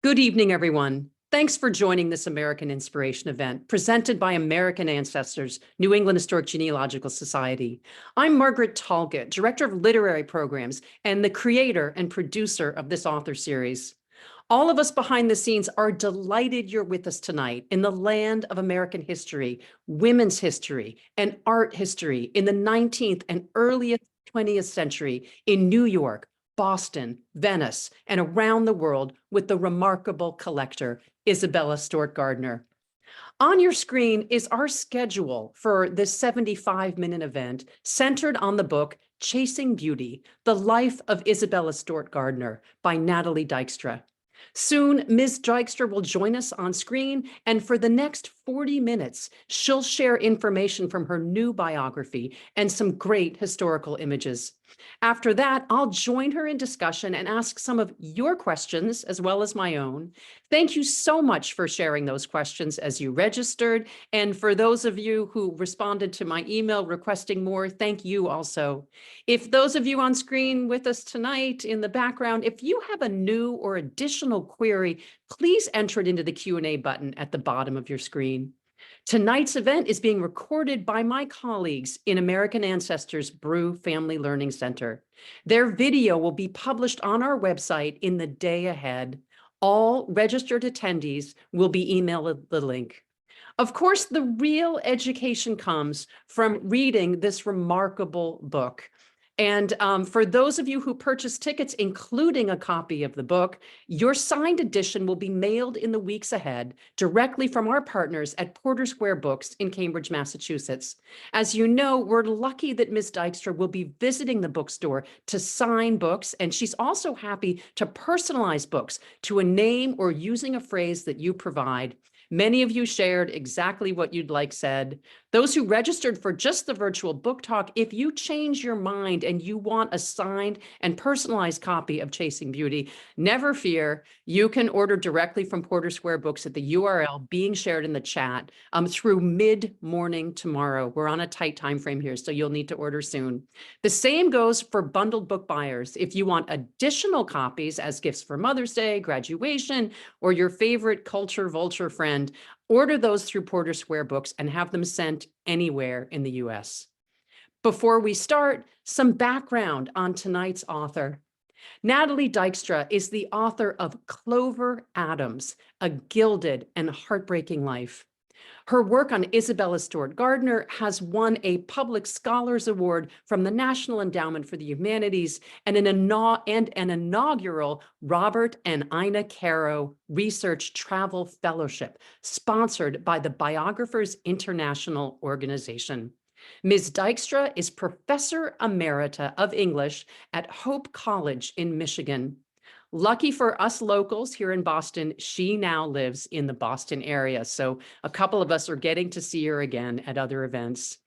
Good evening, everyone. Thanks for joining this American Inspiration event presented by American Ancestors, New England Historic Genealogical Society. I'm Margaret Talgett, Director of Literary Programs and the creator and producer of this author series. All of us behind the scenes are delighted you're with us tonight in the land of American history, women's history, and art history in the 19th and early 20th century in New York, Boston, Venice, and around the world with the remarkable collector, Isabella Stewart Gardner. On your screen is our schedule for this 75-minute event centered on the book Chasing Beauty, The Life of Isabella Stewart Gardner by Natalie Dykstra. Soon, Ms. Dykstra will join us on screen, and for the next 40 minutes, she'll share information from her new biography and some great historical images. After that, I'll join her in discussion and ask some of your questions as well as my own. Thank you so much for sharing those questions as you registered. And for those of you who responded to my email requesting more, thank you also. If those of you on screen with us tonight in the background, if you have a new or additional query, please enter it into the Q&A button at the bottom of your screen. Tonight's event is being recorded by my colleagues in American Ancestors Brew Family Learning Center. Their video will be published on our website in the day ahead. All registered attendees will be emailed the link. Of course, the real education comes from reading this remarkable book. And for those of you who purchase tickets, including a copy of the book, your signed edition will be mailed in the weeks ahead directly from our partners at Porter Square Books in Cambridge, Massachusetts. As you know, we're lucky that Ms. Dykstra will be visiting the bookstore to sign books, and she's also happy to personalize books to a name or using a phrase that you provide. Many of you shared exactly what you'd like said. Those who registered for just the virtual book talk, if you change your mind and you want a signed and personalized copy of Chasing Beauty, never fear. You can order directly from Porter Square Books at the URL being shared in the chat through mid-morning tomorrow. We're on a tight time frame here, so you'll need to order soon. The same goes for bundled book buyers. If you want additional copies as gifts for Mother's Day, graduation, or your favorite culture vulture friend, order those through Porter Square Books and have them sent anywhere in the US. Before we start, some background on tonight's author. Natalie Dykstra is the author of Clover Adams, A Gilded and Heartbreaking Life. Her work on Isabella Stewart Gardner has won a Public Scholars Award from the National Endowment for the Humanities and an inaugural Robert and Ina Caro Research Travel Fellowship, sponsored by the Biographers International Organization. Ms. Dykstra is Professor Emerita of English at Hope College in Michigan. Lucky for us locals here in Boston, she now lives in the Boston area. So a couple of us are getting to see her again at other events.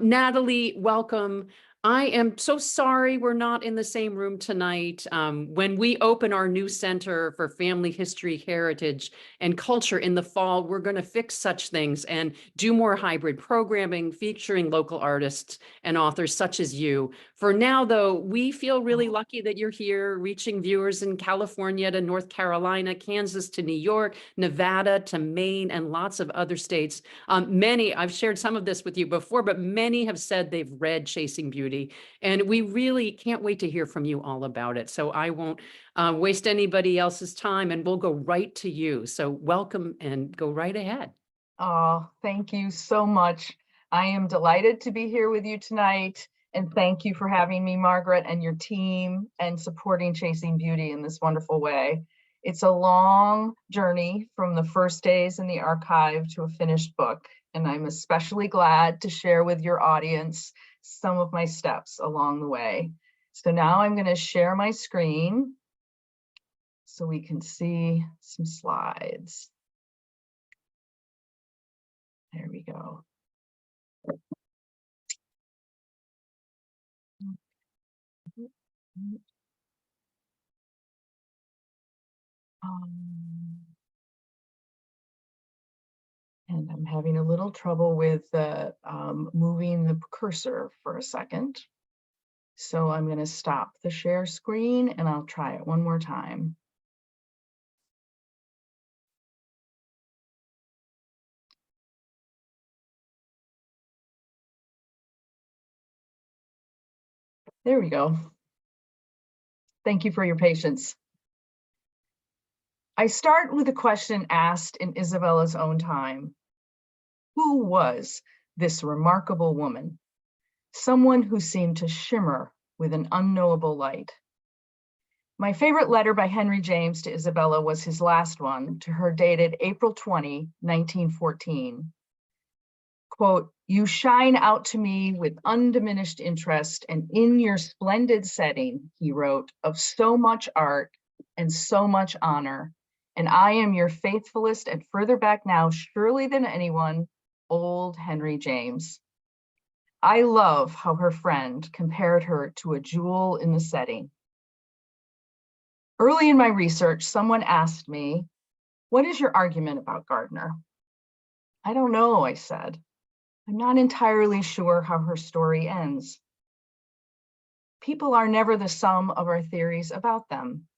Natalie, welcome. I am so sorry we're not in the same room tonight. When we open our new Center for Family History, Heritage, and Culture in the fall, we're going to fix such things and do more hybrid programming featuring local artists and authors such as you. For now, though, we feel really lucky that you're here, reaching viewers in California to North Carolina, Kansas to New York, Nevada to Maine, and lots of other states. Many, I've shared some of this with you before, but many have said they've read Chasing Beauty. And we really can't wait to hear from you all about it. So I won't waste anybody else's time, and we'll go right to you. So welcome and go right ahead. Oh, thank you so much. I am delighted to be here with you tonight. And thank you for having me, Margaret, and your team, and supporting Chasing Beauty in this wonderful way. It's a long journey from the first days in the archive to a finished book. And I'm especially glad to share with your audience some of my steps along the way. So now I'm going to share my screen so we can see some slides. There we go. And I'm having a little trouble with moving the cursor for a second. So I'm going to stop the share screen and I'll try it one more time. There we go. Thank you for your patience. I start with a question asked in Isabella's own time. Who was this remarkable woman? Someone who seemed to shimmer with an unknowable light. My favorite letter by Henry James to Isabella was his last one, to her dated April 20, 1914. Quote, "You shine out to me with undiminished interest, and in your splendid setting," he wrote, "of so much art and so much honor, and I am your faithfulest and further back now surely than anyone, old Henry James." I love how her friend compared her to a jewel in the setting. Early in my research, someone asked me, "What is your argument about Gardner?" "I don't know," I said. "I'm not entirely sure how her story ends." People are never the sum of our theories about them.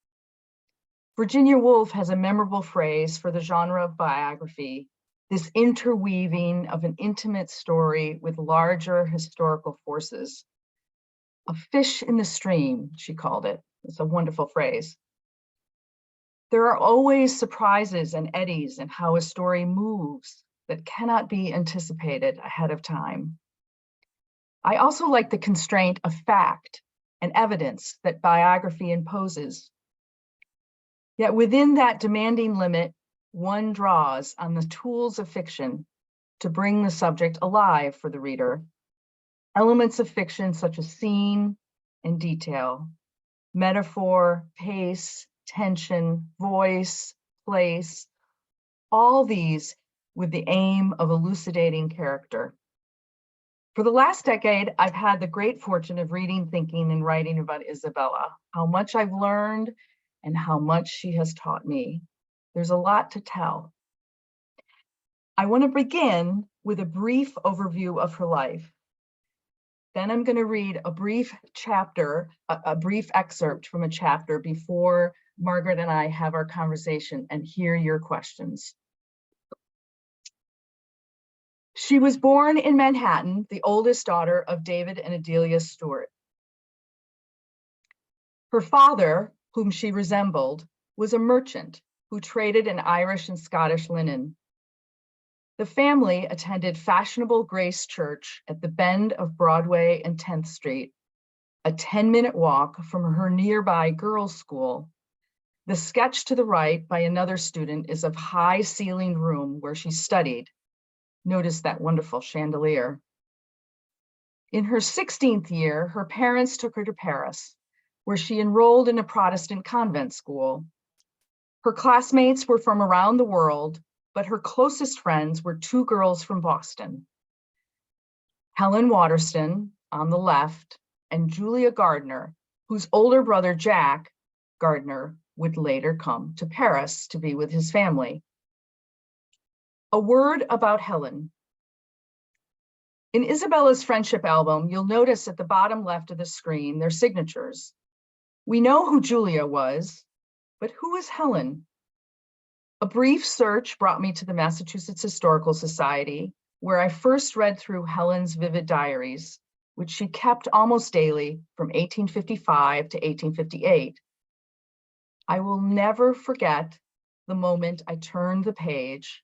Virginia Woolf has a memorable phrase for the genre of biography, this interweaving of an intimate story with larger historical forces. A fish in the stream, she called it. It's a wonderful phrase. There are always surprises and eddies in how a story moves that cannot be anticipated ahead of time. I also like the constraint of fact and evidence that biography imposes. Yet within that demanding limit, one draws on the tools of fiction to bring the subject alive for the reader. Elements of fiction such as scene and detail, metaphor, pace, tension, voice, place, all these with the aim of elucidating character. For the last decade, I've had the great fortune of reading, thinking, and writing about Isabella, how much I've learned and how much she has taught me. There's a lot to tell. I want to begin with a brief overview of her life. Then I'm going to read a brief chapter, a brief excerpt from a chapter before Margaret and I have our conversation and hear your questions. She was born in Manhattan, the oldest daughter of David and Adelia Stewart. Her father, whom she resembled, was a merchant who traded in Irish and Scottish linen. The family attended fashionable Grace Church at the bend of Broadway and 10th Street, a 10-minute walk from her nearby girls' school. The sketch to the right by another student is of high-ceilinged room where she studied. Notice that wonderful chandelier. In her 16th year, her parents took her to Paris, where she enrolled in a Protestant convent school. Her classmates were from around the world, but her closest friends were two girls from Boston, Helen Waterston on the left, and Julia Gardner, whose older brother Jack Gardner would later come to Paris to be with his family. A word about Helen. In Isabella's friendship album, you'll notice at the bottom left of the screen their signatures. We know who Julia was, but who is Helen? A brief search brought me to the Massachusetts Historical Society, where I first read through Helen's vivid diaries, which she kept almost daily from 1855 to 1858. I will never forget the moment I turned the page,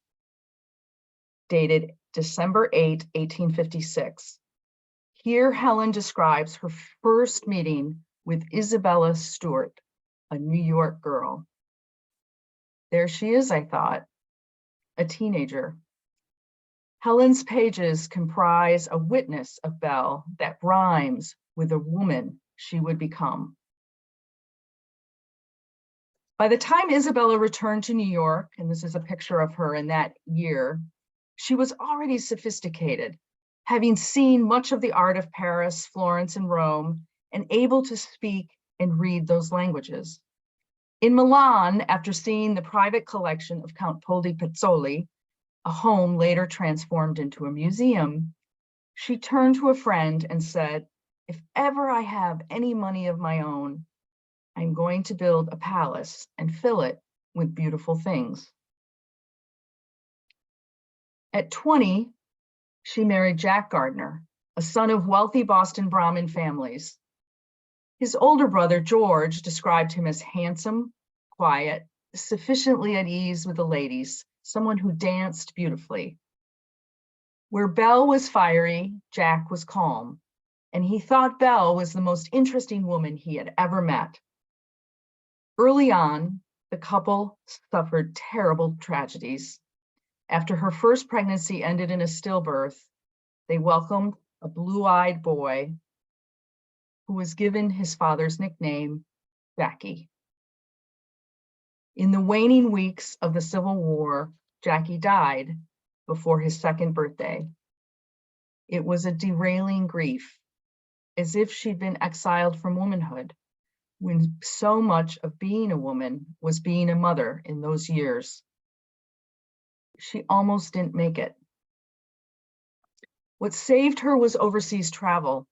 dated December 8, 1856. Here, Helen describes her first meeting with Isabella Stewart, a New York girl. There she is, I thought, a teenager. Helen's pages comprise a witness of Belle that rhymes with the woman she would become. By the time Isabella returned to New York, and this is a picture of her in that year, she was already sophisticated, having seen much of the art of Paris, Florence, and Rome, and able to speak and read those languages. In Milan, after seeing the private collection of Count Poldi Pezzoli, a home later transformed into a museum, she turned to a friend and said, "If ever I have any money of my own, I'm going to build a palace and fill it with beautiful things." At 20, she married Jack Gardner, a son of wealthy Boston Brahmin families. His older brother, George, described him as handsome, quiet, sufficiently at ease with the ladies, someone who danced beautifully. Where Belle was fiery, Jack was calm, and he thought Belle was the most interesting woman he had ever met. Early on, the couple suffered terrible tragedies. After her first pregnancy ended in a stillbirth, they welcomed a blue-eyed boy who was given his father's nickname, Jackie. In the waning weeks of the Civil War, Jackie died before his second birthday. It was a derailing grief, as if she'd been exiled from womanhood, when so much of being a woman was being a mother in those years. She almost didn't make it. What saved her was overseas travel,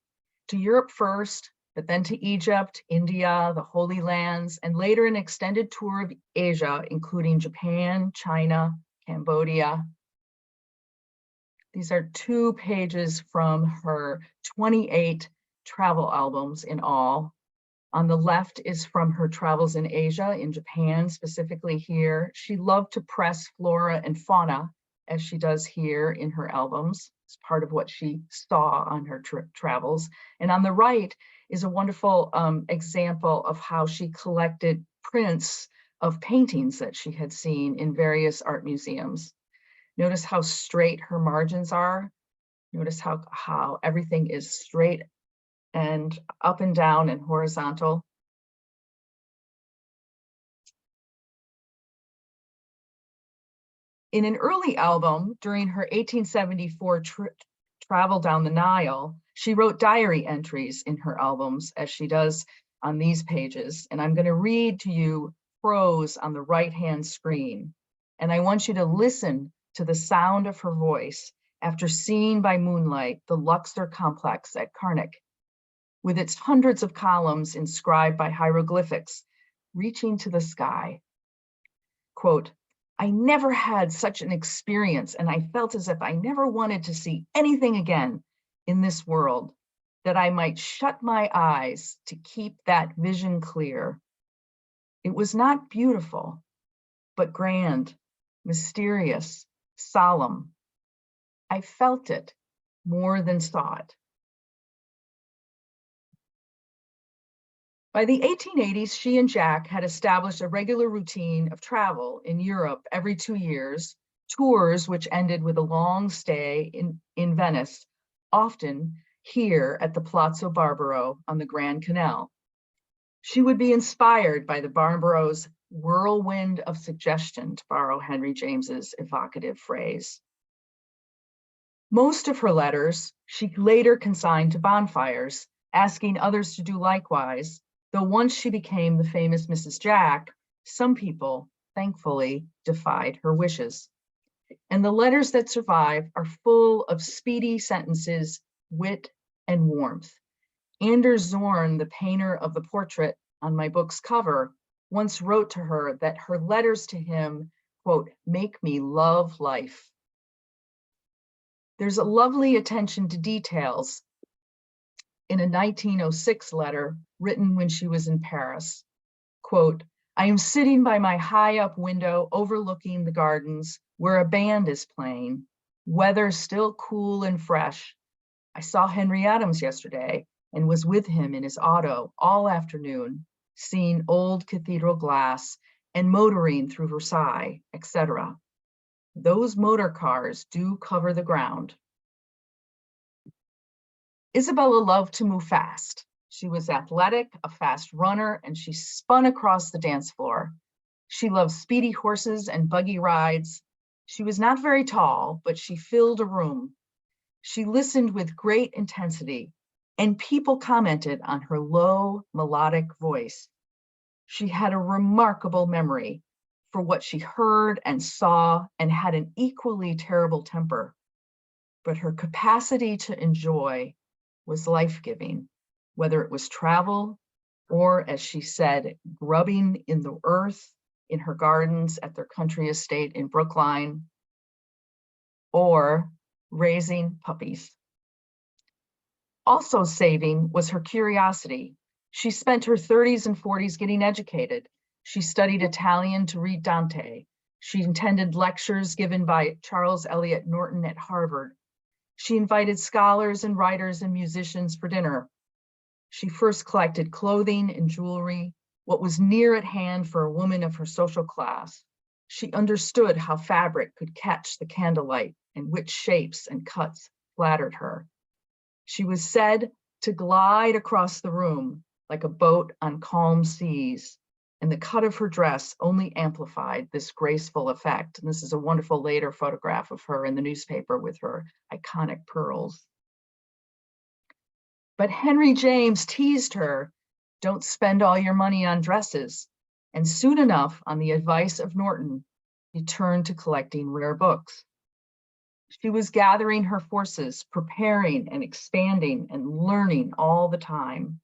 to Europe first, but then to Egypt, India, the Holy Lands, and later an extended tour of Asia, including Japan, China, Cambodia. These are 2 pages from her 28 travel albums in all. On the left is from her travels in Asia, in Japan, specifically here. She loved to press flora and fauna, as she does here in her albums. It's part of what she saw on her travels. And on the right is a wonderful example of how she collected prints of paintings that she had seen in various art museums. Notice how straight her margins are. Notice how everything is straight and up and down and horizontal. In an early album, during her 1874 travel down the Nile, she wrote diary entries in her albums, as she does on these pages. And I'm going to read to you prose on the right-hand screen. And I want you to listen to the sound of her voice after seeing by moonlight the Luxor complex at Karnak, with its hundreds of columns inscribed by hieroglyphics reaching to the sky. Quote, "I never had such an experience, and I felt as if I never wanted to see anything again in this world, that I might shut my eyes to keep that vision clear. It was not beautiful, but grand, mysterious, solemn. I felt it more than saw it." By the 1880s, she and Jack had established a regular routine of travel in Europe every 2 years, tours which ended with a long stay in Venice, often here at the Palazzo Barbaro on the Grand Canal. She would be inspired by the Barbaro's whirlwind of suggestion, to borrow Henry James's evocative phrase. Most of her letters she later consigned to bonfires, asking others to do likewise, though once she became the famous Mrs. Jack, some people, thankfully, defied her wishes. And the letters that survive are full of speedy sentences, wit, and warmth. Anders Zorn, the painter of the portrait on my book's cover, once wrote to her that her letters to him, quote, "make me love life." There's a lovely attention to details in a 1906 letter written when she was in Paris. Quote, "I am sitting by my high up window overlooking the gardens where a band is playing, weather still cool and fresh. I saw Henry Adams yesterday and was with him in his auto all afternoon, seeing old cathedral glass and motoring through Versailles, etc. Those motor cars do cover the ground." Isabella loved to move fast. She was athletic, a fast runner, and she spun across the dance floor. She loved speedy horses and buggy rides. She was not very tall, but she filled a room. She listened with great intensity, and people commented on her low, melodic voice. She had a remarkable memory for what she heard and saw, and had an equally terrible temper. But her capacity to enjoy was life-giving, whether it was travel or, as she said, grubbing in the earth in her gardens at their country estate in Brookline, or raising puppies. Also saving was her curiosity. She spent her 30s and 40s getting educated. She studied Italian to read Dante. She attended lectures given by Charles Eliot Norton at Harvard. She invited scholars and writers and musicians for dinner. She first collected clothing and jewelry, what was near at hand for a woman of her social class. She understood how fabric could catch the candlelight and which shapes and cuts flattered her. She was said to glide across the room like a boat on calm seas, and the cut of her dress only amplified this graceful effect. And this is a wonderful later photograph of her in the newspaper with her iconic pearls. But Henry James teased her, "Don't spend all your money on dresses." And soon enough, on the advice of Norton, he turned to collecting rare books. She was gathering her forces, preparing and expanding and learning all the time.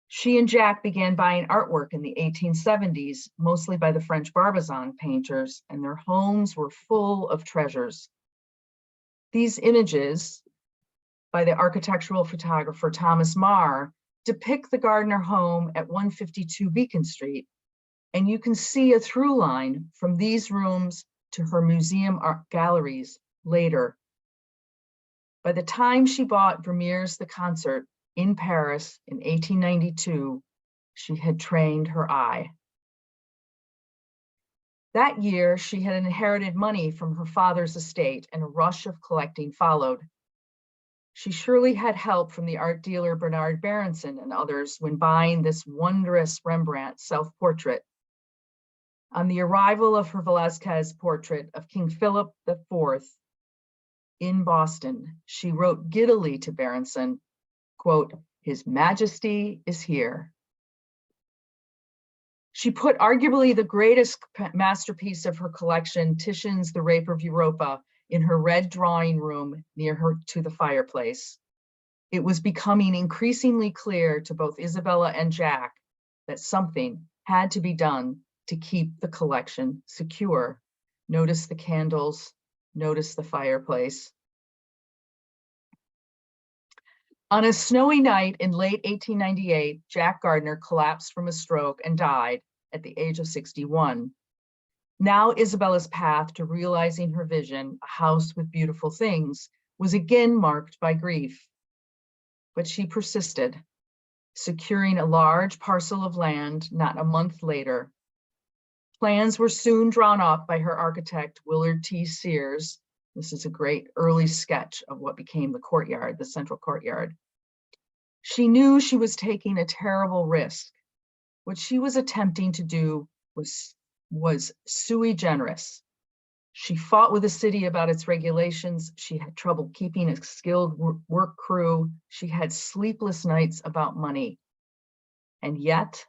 She and Jack began buying artwork in the 1870s, mostly by the French Barbizon painters, and their homes were full of treasures. These images by the architectural photographer Thomas Marr depict the Gardner home at 152 Beacon Street, and you can see a through line from these rooms to her museum art galleries later. By the time she bought Vermeer's The Concert in Paris in 1892, she had trained her eye. That year, she had inherited money from her father's estate, and a rush of collecting followed. She surely had help from the art dealer Bernard Berenson and others when buying this wondrous Rembrandt self-portrait. On the arrival of her Velázquez portrait of King Philip IV in Boston, she wrote giddily to Berenson, quote, "His Majesty is here." She put arguably the greatest masterpiece of her collection, Titian's The Rape of Europa, in her red drawing room near her to the fireplace. It was becoming increasingly clear to both Isabella and Jack that something had to be done to keep the collection secure. Notice the candles, notice the fireplace. On a snowy night in late 1898, Jack Gardner collapsed from a stroke and died at the age of 61. Now Isabella's path to realizing her vision, a house with beautiful things, was again marked by grief. But she persisted, securing a large parcel of land not a month later. Plans were soon drawn up by her architect, Willard T. Sears. This is a great early sketch of what became the courtyard, the central courtyard. She knew she was taking a terrible risk. What she was attempting to do was sui generis. She fought with the city about its regulations. She had trouble keeping a skilled work crew. She had sleepless nights about money. And yet,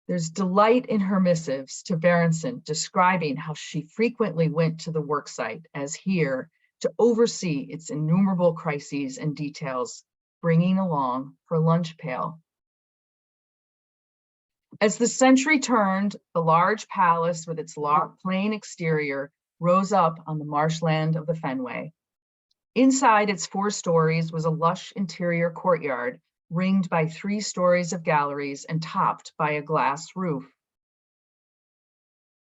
there's delight in her missives to Berenson, describing how she frequently went to the worksite, as here, to oversee its innumerable crises and details, bringing along her lunch pail. As the century turned, the large palace with its plain exterior rose up on the marshland of the Fenway. Inside its 4 stories was a lush interior courtyard, ringed by 3 stories of galleries and topped by a glass roof.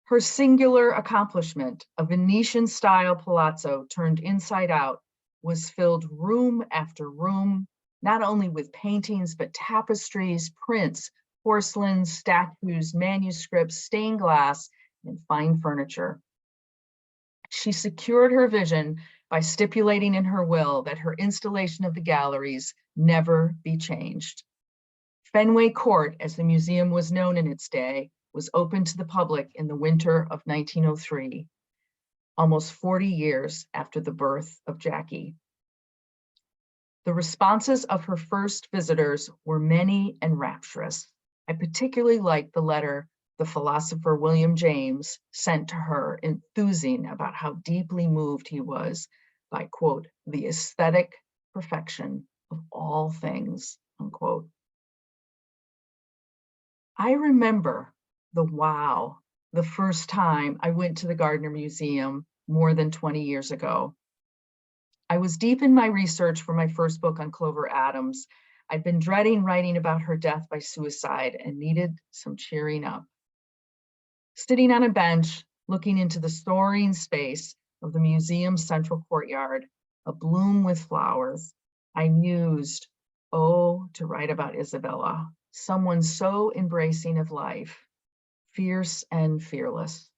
Her singular accomplishment, a Venetian-style palazzo turned inside out, was filled room after room, not only with paintings, but tapestries, prints, porcelain, statues, manuscripts, stained glass, and fine furniture. She secured her vision by stipulating in her will that her installation of the galleries never be changed. Fenway Court, as the museum was known in its day, was open to the public in the winter of 1903, almost 40 years after the birth of Jackie. The responses of her first visitors were many and rapturous. I particularly liked the letter the philosopher William James sent to her, enthusing about how deeply moved he was by, quote, the aesthetic perfection of all things, unquote. I remember the first time I went to the Gardner Museum more than 20 years ago. I was deep in my research for my first book on Clover Adams. I'd been dreading writing about her death by suicide and needed some cheering up. Sitting on a bench, looking into the soaring space of the museum's central courtyard, abloom with flowers, I mused, oh, to write about Isabella, someone so embracing of life, fierce and fearless.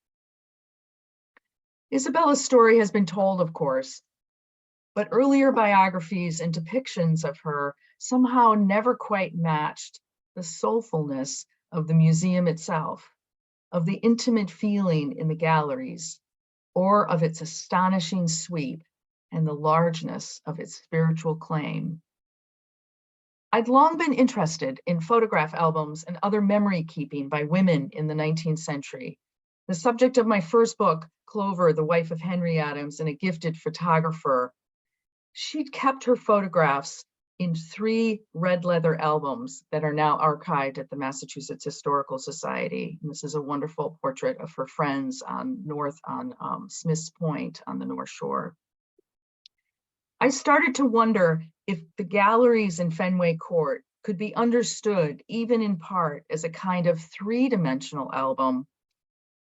Isabella's story has been told, of course, but earlier biographies and depictions of her somehow never quite matched the soulfulness of the museum itself, of the intimate feeling in the galleries, or of its astonishing sweep and the largeness of its spiritual claim. I'd long been interested in photograph albums and other memory keeping by women in the 19th century. The subject of my first book, Clover, the Wife of Henry Adams and a Gifted Photographer, she'd kept her photographs in 3 red leather albums that are now archived at the Massachusetts Historical Society. And this is a wonderful portrait of her friends on Smith's Point on the North Shore. I started to wonder if the galleries in Fenway Court could be understood, even in part, as a kind of 3-dimensional album.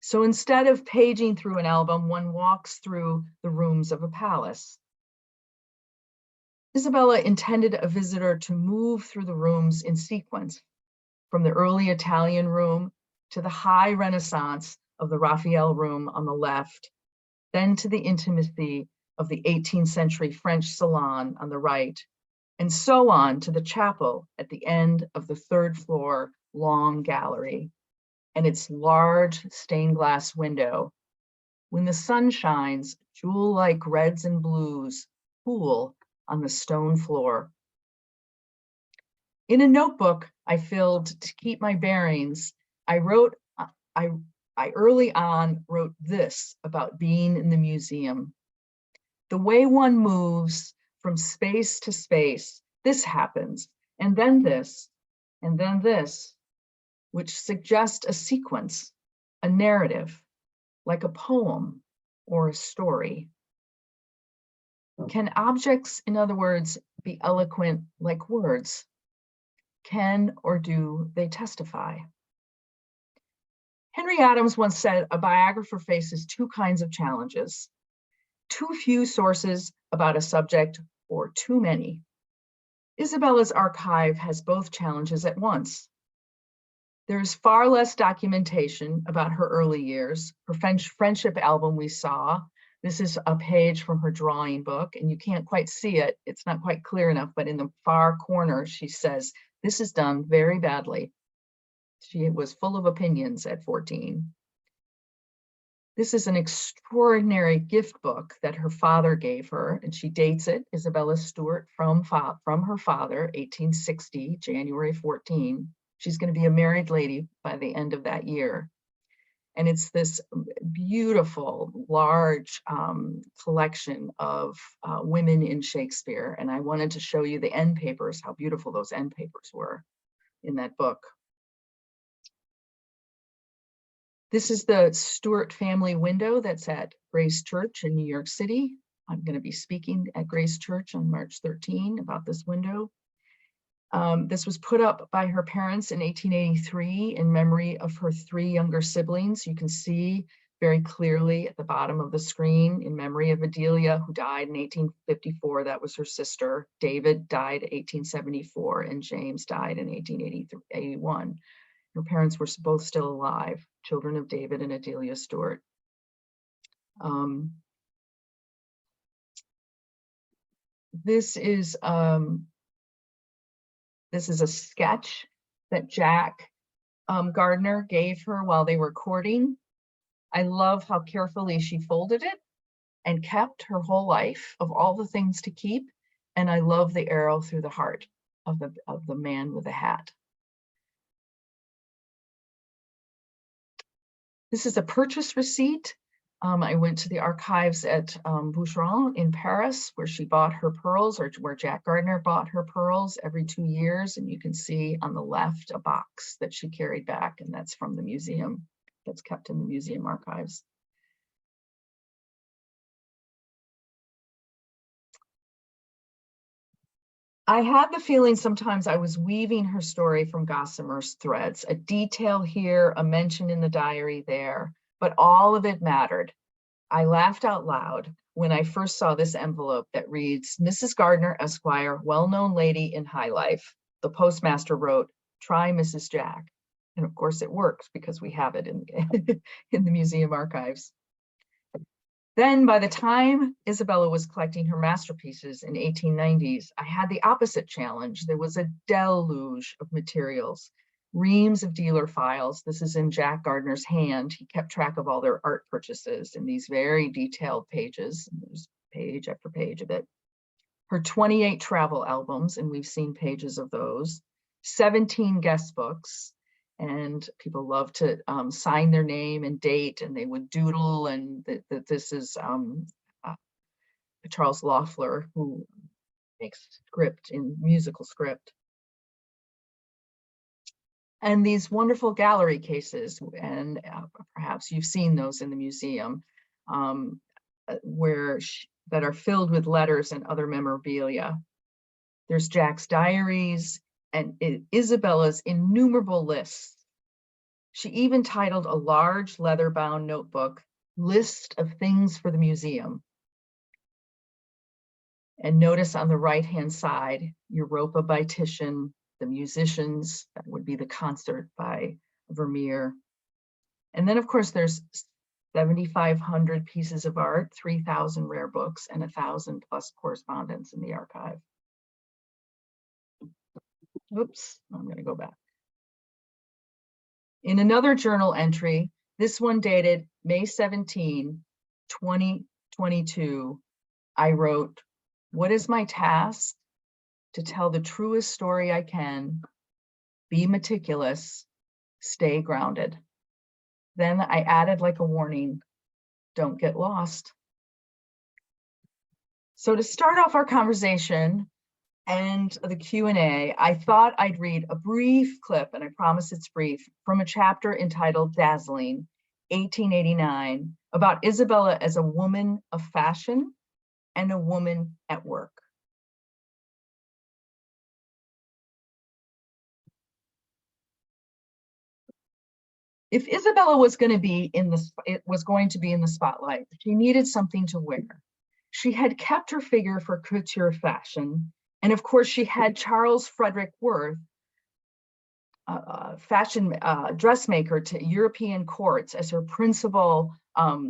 So instead of paging through an album, one walks through the rooms of a palace. Isabella intended a visitor to move through the rooms in sequence, from the early Italian room to the high Renaissance of the Raphael room on the left, then to the intimacy of the 18th century French salon on the right, and so on to the chapel at the end of the 3rd floor long gallery and its large stained glass window. When the sun shines, jewel-like reds and blues pool on the stone floor. In a notebook I filled to keep my bearings, I early on wrote this about being in the museum. The way one moves from space to space, this happens, and then this, which suggest a sequence, a narrative, like a poem or a story. Can objects, in other words, be eloquent like words? Can or do they testify? Henry Adams once said a biographer faces 2 kinds of challenges: too few sources about a subject or too many. Isabella's archive has both challenges at once. There is far less documentation about her early years. Her friendship album we saw. This is a page from her drawing book, and you can't quite see it. It's not quite clear enough, but in the far corner, she says, this is done very badly. She was full of opinions at 14. This is an extraordinary gift book that her father gave her, and she dates it, Isabella Stewart, from her father, 1860, January 14. She's going to be a married lady by the end of that year. And it's this beautiful, large collection of women in Shakespeare. And I wanted to show you the end papers, how beautiful those end papers were in that book. This is the Stewart family window that's at Grace Church in New York City. I'm going to be speaking at Grace Church on March 13 about this window. This was put up by her parents in 1883 in memory of her 3 younger siblings. You can see very clearly at the bottom of the screen in memory of Adelia, who died in 1854. That was her sister. David died in 1874, and James died in 1881. Her parents were both still alive, children of David and Adelia Stewart. This is a sketch that Jack Gardner gave her while they were courting. I love how carefully she folded it and kept her whole life of all the things to keep. And I love the arrow through the heart of the man with the hat. This is a purchase receipt. I went to the archives at Boucheron in Paris, where she bought her pearls, or where Jack Gardner bought her pearls every 2 years. And you can see on the left a box that she carried back, and that's from the museum, that's kept in the museum archives. I had the feeling sometimes I was weaving her story from Gossamer's threads, a detail here, a mention in the diary there, but all of it mattered. I laughed out loud when I first saw this envelope that reads, Mrs. Gardner, Esquire, well-known lady in high life. The postmaster wrote, try Mrs. Jack. And of course it works because we have it in, in the museum archives. Then by the time Isabella was collecting her masterpieces in 1890s, I had the opposite challenge. There was a deluge of materials, reams of dealer files. This is in Jack Gardner's hand. He kept track of all their art purchases in these very detailed pages. There's page after page of it. Her 28 travel albums, and we've seen pages of those, 17 guest books, and people love to sign their name and date, and they would doodle, and this is Charles Loeffler, who makes script in musical script. And these wonderful gallery cases, and perhaps you've seen those in the museum, that are filled with letters and other memorabilia. There's Jack's diaries and Isabella's innumerable lists. She even titled a large leather-bound notebook, List of Things for the Museum. And notice on the right-hand side, Europa by Titian, the musicians, that would be the concert by Vermeer. And then of course there's 7,500 pieces of art, 3,000 rare books, and 1,000 plus correspondence in the archive. Oops, I'm gonna go back. In another journal entry, this one dated May 17, 2022, I wrote, what is my task? To tell the truest story I can, be meticulous, stay grounded. Then I added like a warning, don't get lost. So to start off our conversation and the Q&A, I thought I'd read a brief clip, and I promise it's brief, from a chapter entitled Dazzling, 1889, about Isabella as a woman of fashion and a woman at work. If Isabella was going to be in the spotlight, she needed something to wear. She had kept her figure for couture fashion, and of course she had Charles Frederick Worth, fashion dressmaker to European courts, as her principal, her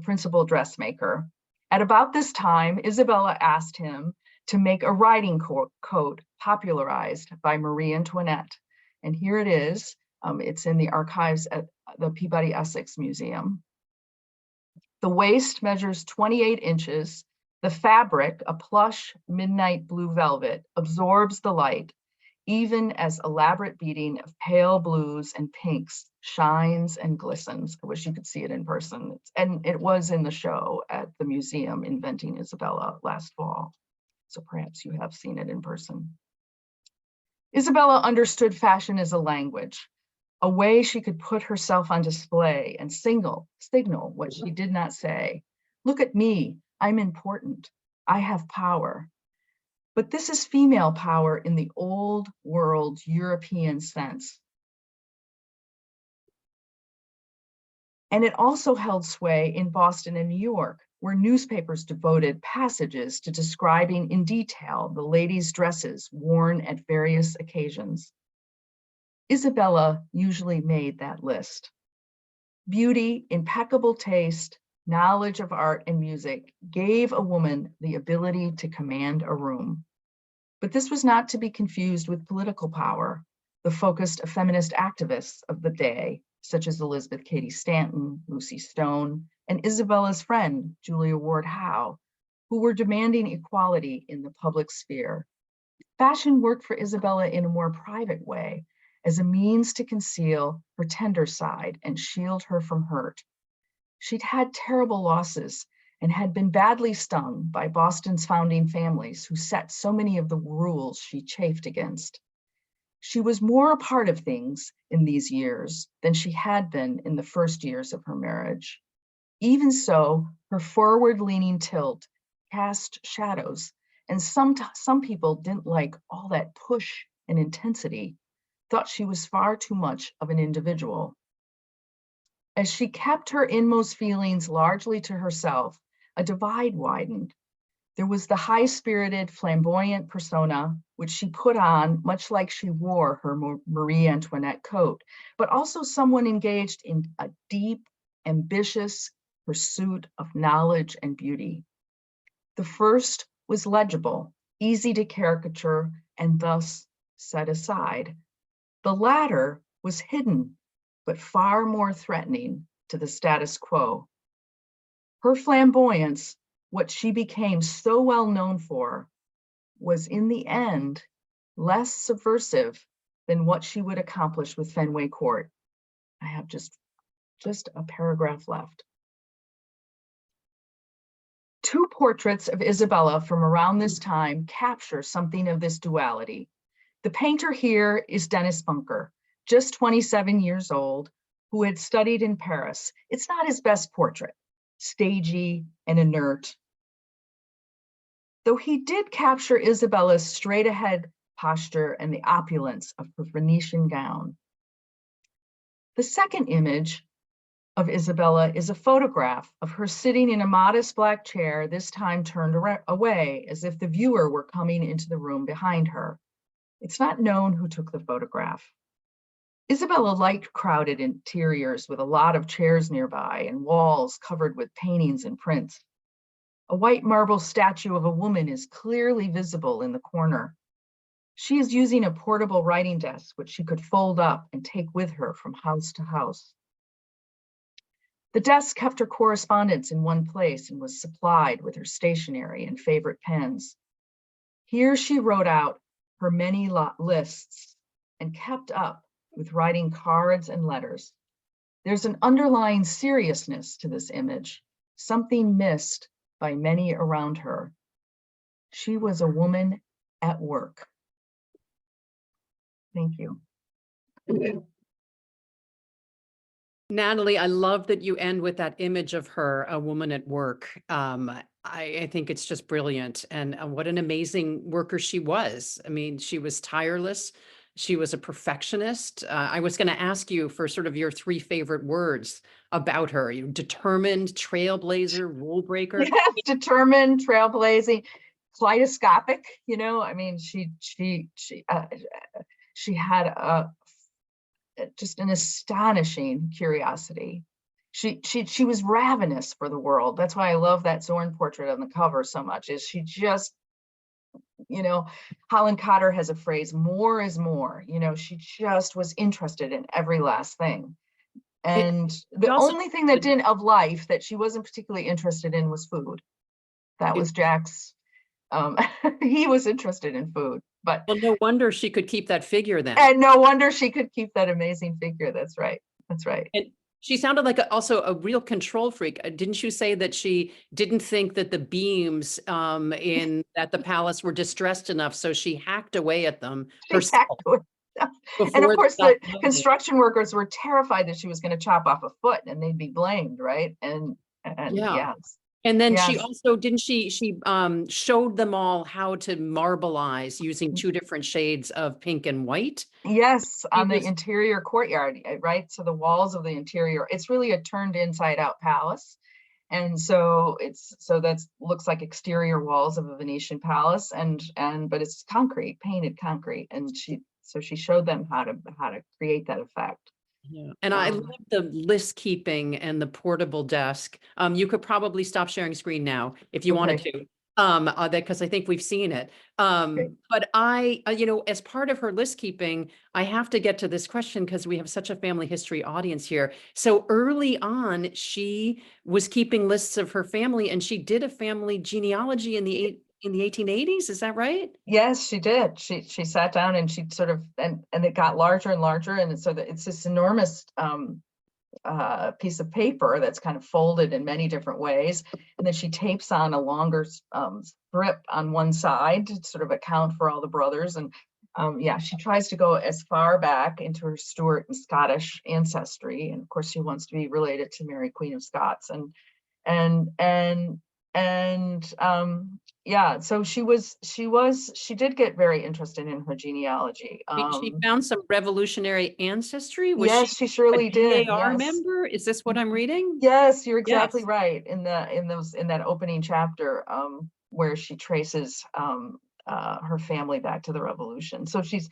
principal dressmaker. At about this time, Isabella asked him to make a riding coat popularized by Marie Antoinette. And here it is. It's in the archives at the Peabody Essex Museum. The waist measures 28 inches. The fabric, a plush midnight blue velvet, absorbs the light, even as elaborate beading of pale blues and pinks shines and glistens. I wish you could see it in person. And it was in the show at the museum Inventing Isabella last fall. So perhaps you have seen it in person. Isabella understood fashion as a language, a way she could put herself on display and signal what she did not say. Look at me, I'm important, I have power. But this is female power in the old world European sense. And it also held sway in Boston and New York, where newspapers devoted passages to describing in detail the ladies' dresses worn at various occasions. Isabella usually made that list. Beauty, impeccable taste, knowledge of art and music gave a woman the ability to command a room. But this was not to be confused with political power, the focused feminist activists of the day, such as Elizabeth Cady Stanton, Lucy Stone, and Isabella's friend, Julia Ward Howe, who were demanding equality in the public sphere. Fashion worked for Isabella in a more private way, as a means to conceal her tender side and shield her from hurt. She'd had terrible losses and had been badly stung by Boston's founding families who set so many of the rules she chafed against. She was more a part of things in these years than she had been in the first years of her marriage. Even so, her forward-leaning tilt cast shadows And some people didn't like all that push and intensity, thought she was far too much of an individual. As she kept her inmost feelings largely to herself, a divide widened. There was the high-spirited, flamboyant persona, which she put on much like she wore her Marie Antoinette coat, but also someone engaged in a deep, ambitious pursuit of knowledge and beauty. The first was legible, easy to caricature, and thus set aside. The latter was hidden, but far more threatening to the status quo. Her flamboyance, what she became so well known for, was in the end less subversive than what she would accomplish with Fenway Court. I have just a paragraph left. Two portraits of Isabella from around this time capture something of this duality. The painter here is Dennis Bunker, just 27 years old, who had studied in Paris. It's not his best portrait, stagey and inert, though he did capture Isabella's straight-ahead posture and the opulence of her Venetian gown. The second image of Isabella is a photograph of her sitting in a modest black chair, this time turned away, as if the viewer were coming into the room behind her. It's not known who took the photograph. Isabella liked crowded interiors with a lot of chairs nearby and walls covered with paintings and prints. A white marble statue of a woman is clearly visible in the corner. She is using a portable writing desk, which she could fold up and take with her from house to house. The desk kept her correspondence in one place and was supplied with her stationery and favorite pens. Here she wrote out her many lists and kept up with writing cards and letters. There's an underlying seriousness to this image, something missed by many around her. She was a woman at work. Thank you. Natalie, I love that you end with that image of her, a woman at work. I think it's just brilliant. And what an amazing worker she was. I mean, she was tireless. She was a perfectionist. I was going to ask you for sort of your three favorite words about her. You know, determined, trailblazer, rule breaker. Yes, determined, trailblazing, kaleidoscopic. You know, I mean, she had just an astonishing curiosity. She was ravenous for the world. That's why I love that Zorn portrait on the cover so much. Is she just, you know, Holland Cotter has a phrase, more is more. You know, she just was interested in every last thing. And the only thing that didn't of life that she wasn't particularly interested in was food. That was Jack's. He was interested in food. But well, no wonder she could keep that figure then. And no wonder she could keep that amazing figure. That's right. That's right. And she sounded like also a real control freak. Didn't you say that she didn't think that the beams at the palace were distressed enough, so she hacked away at them herself? And of course, the construction workers were terrified that she was going to chop off a foot and they'd be blamed, right? And yeah. Yes. And then she also, didn't she showed them all how to marbleize using two different shades of pink and white? Yes, on the interior courtyard, right? So the walls of the interior, it's really a turned inside out palace. And so that looks like exterior walls of a Venetian palace, but it's concrete, painted concrete. And she showed them how to create that effect. Yeah. And I love the list keeping and the portable desk. You could probably stop sharing screen now if you wanted to, because I think we've seen it. But you know, as part of her list keeping, I have to get to this question because we have such a family history audience here. So early on, she was keeping lists of her family, and she did a family genealogy in the 1880s. Is that right? Yes, she did. She sat down and she sort of, and it got larger and larger. And so that it's this enormous piece of paper that's kind of folded in many different ways. And then she tapes on a longer strip on one side to sort of account for all the brothers. And yeah, she tries to go as far back into her Stuart and Scottish ancestry. And of course, she wants to be related to Mary, Queen of Scots. And And yeah, so she did get very interested in her genealogy. She found some revolutionary ancestry. Was she Yes, she a surely did. DAR Yes. member? Is this what I'm reading? Yes, you're exactly Yes. right. In that opening chapter, where she traces her family back to the revolution. So she's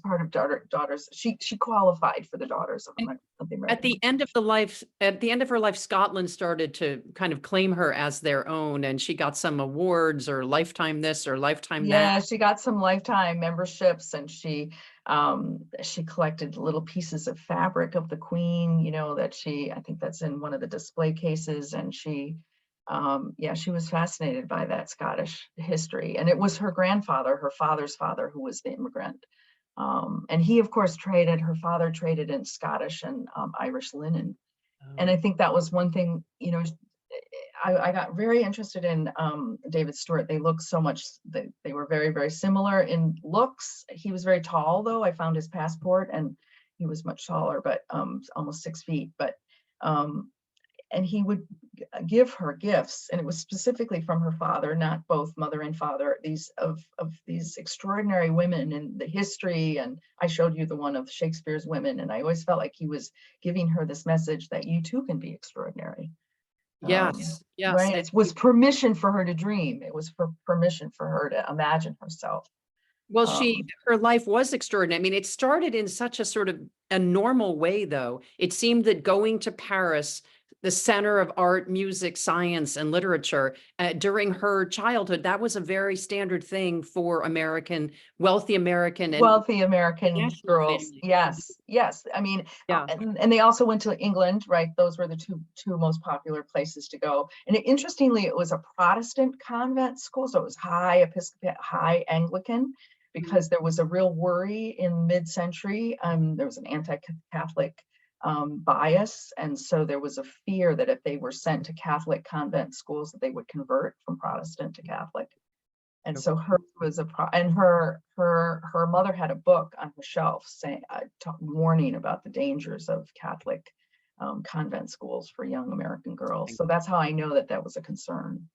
part of daughters. She qualified for the Daughters of the At American. the end of her life, Scotland started to kind of claim her as their own, and she got some awards or lifetime this or lifetime that. Yeah, she got some lifetime memberships, and she collected little pieces of fabric of the Queen, that I think that's in one of the display cases. And yeah, she was fascinated by that Scottish history. And it was her grandfather, her father's father, who was the immigrant. And he, of course, her father traded in Scottish and Irish linen. And I think that was one thing, I got very interested in David Stewart. They look so much, they were very, very similar in looks. He was very tall, though. I found his passport, and he was much taller, but almost 6 feet. But and he would give her gifts, and it was specifically from her father, not both mother and father, of these extraordinary women in the history. And I showed you the one of Shakespeare's women, and I always felt like he was giving her this message that you too can be extraordinary. Yes, yes. Right. It was permission for her to dream. It was for permission for her to imagine herself. Well, Um, her life was extraordinary. I mean, it started in such a sort of a normal way, though. It seemed that going to Paris, the center of art, music, science, and literature, during her childhood, that was a very standard thing for wealthy American and Wealthy American national girls. families. Yes, yes. I mean, Yeah. and they also went to England, right? Those were the two most popular places to go. And interestingly, it was a Protestant convent school, so it was high Episcopal, high Anglican, because there was a real worry in mid-century. There was an anti-Catholic bias, and so there was a fear that if they were sent to Catholic convent schools, that they would convert from Protestant to Catholic. And so hers was and her mother had a book on her shelf saying, warning about the dangers of Catholic convent schools for young American girls. So that's how I know that was a concern.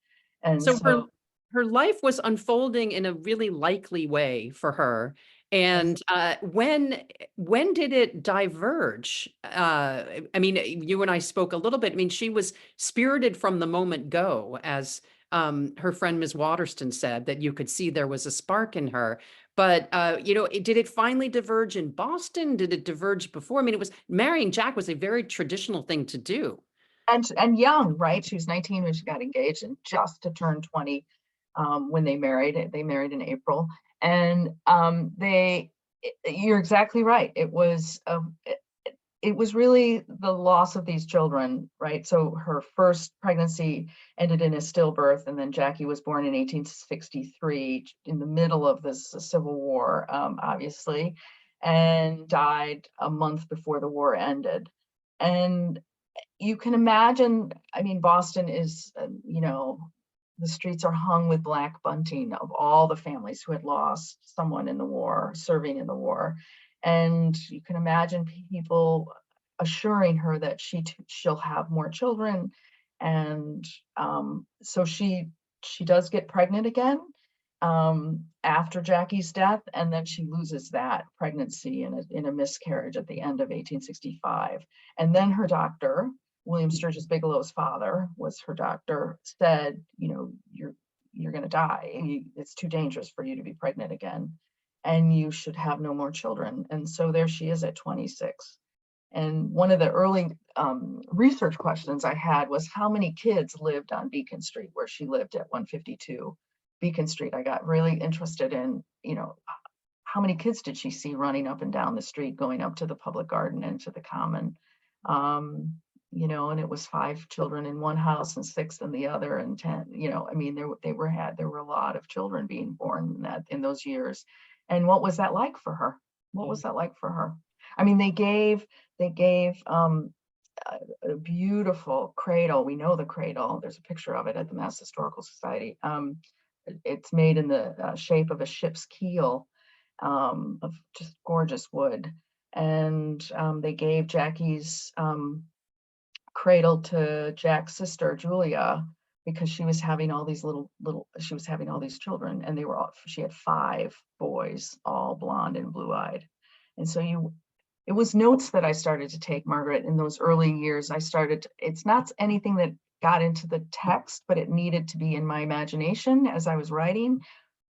And So so her life was unfolding in a really likely way for her. And when did it diverge? I mean, you and I spoke a little bit. I mean, she was spirited from the moment go, as her friend Ms. Waterston said, that you could see there was a spark in her. But did it finally diverge in Boston? Did it diverge before? I mean, marrying Jack was a very traditional thing to do. and young, right? She was 19 when she got engaged, and just to turn 20 when they married. They married in April, and you're exactly right. It was really the loss of these children, right? So her first pregnancy ended in a stillbirth, and then Jackie was born in 1863 in the middle of this Civil War, obviously, and died a month before the war ended. And you can imagine, I mean, Boston is, the streets are hung with black bunting of all the families who had lost someone in the war, serving in the war. And you can imagine people assuring her that she'll have more children. And so she does get pregnant again after Jackie's death, and then she loses that pregnancy in a miscarriage at the end of 1865. And then her doctor, William Sturgis Bigelow's father was her doctor, said, you're going to die. It's too dangerous for you to be pregnant again, and you should have no more children. And so there she is at 26. And one of the early research questions I had was how many kids lived on Beacon Street, where she lived at 152 Beacon Street. I got really interested in, how many kids did she see running up and down the street, going up to the public garden and to the common? And it was 5 children in one house and 6 in the other, and 10, I mean, there were a lot of children being born in those years. And what was that like for her? What was that like for her? I mean, they gave a beautiful cradle. We know the cradle. There's a picture of it at the Mass Historical Society. It's made in the shape of a ship's keel, of just gorgeous wood. And they gave Jackie's cradle to Jack's sister, Julia, because she was having all these she was having all these children, and she had 5 boys, all blonde and blue-eyed. And so it was notes that I started to take, Margaret, in those early years. It's not anything that got into the text, but it needed to be in my imagination as I was writing.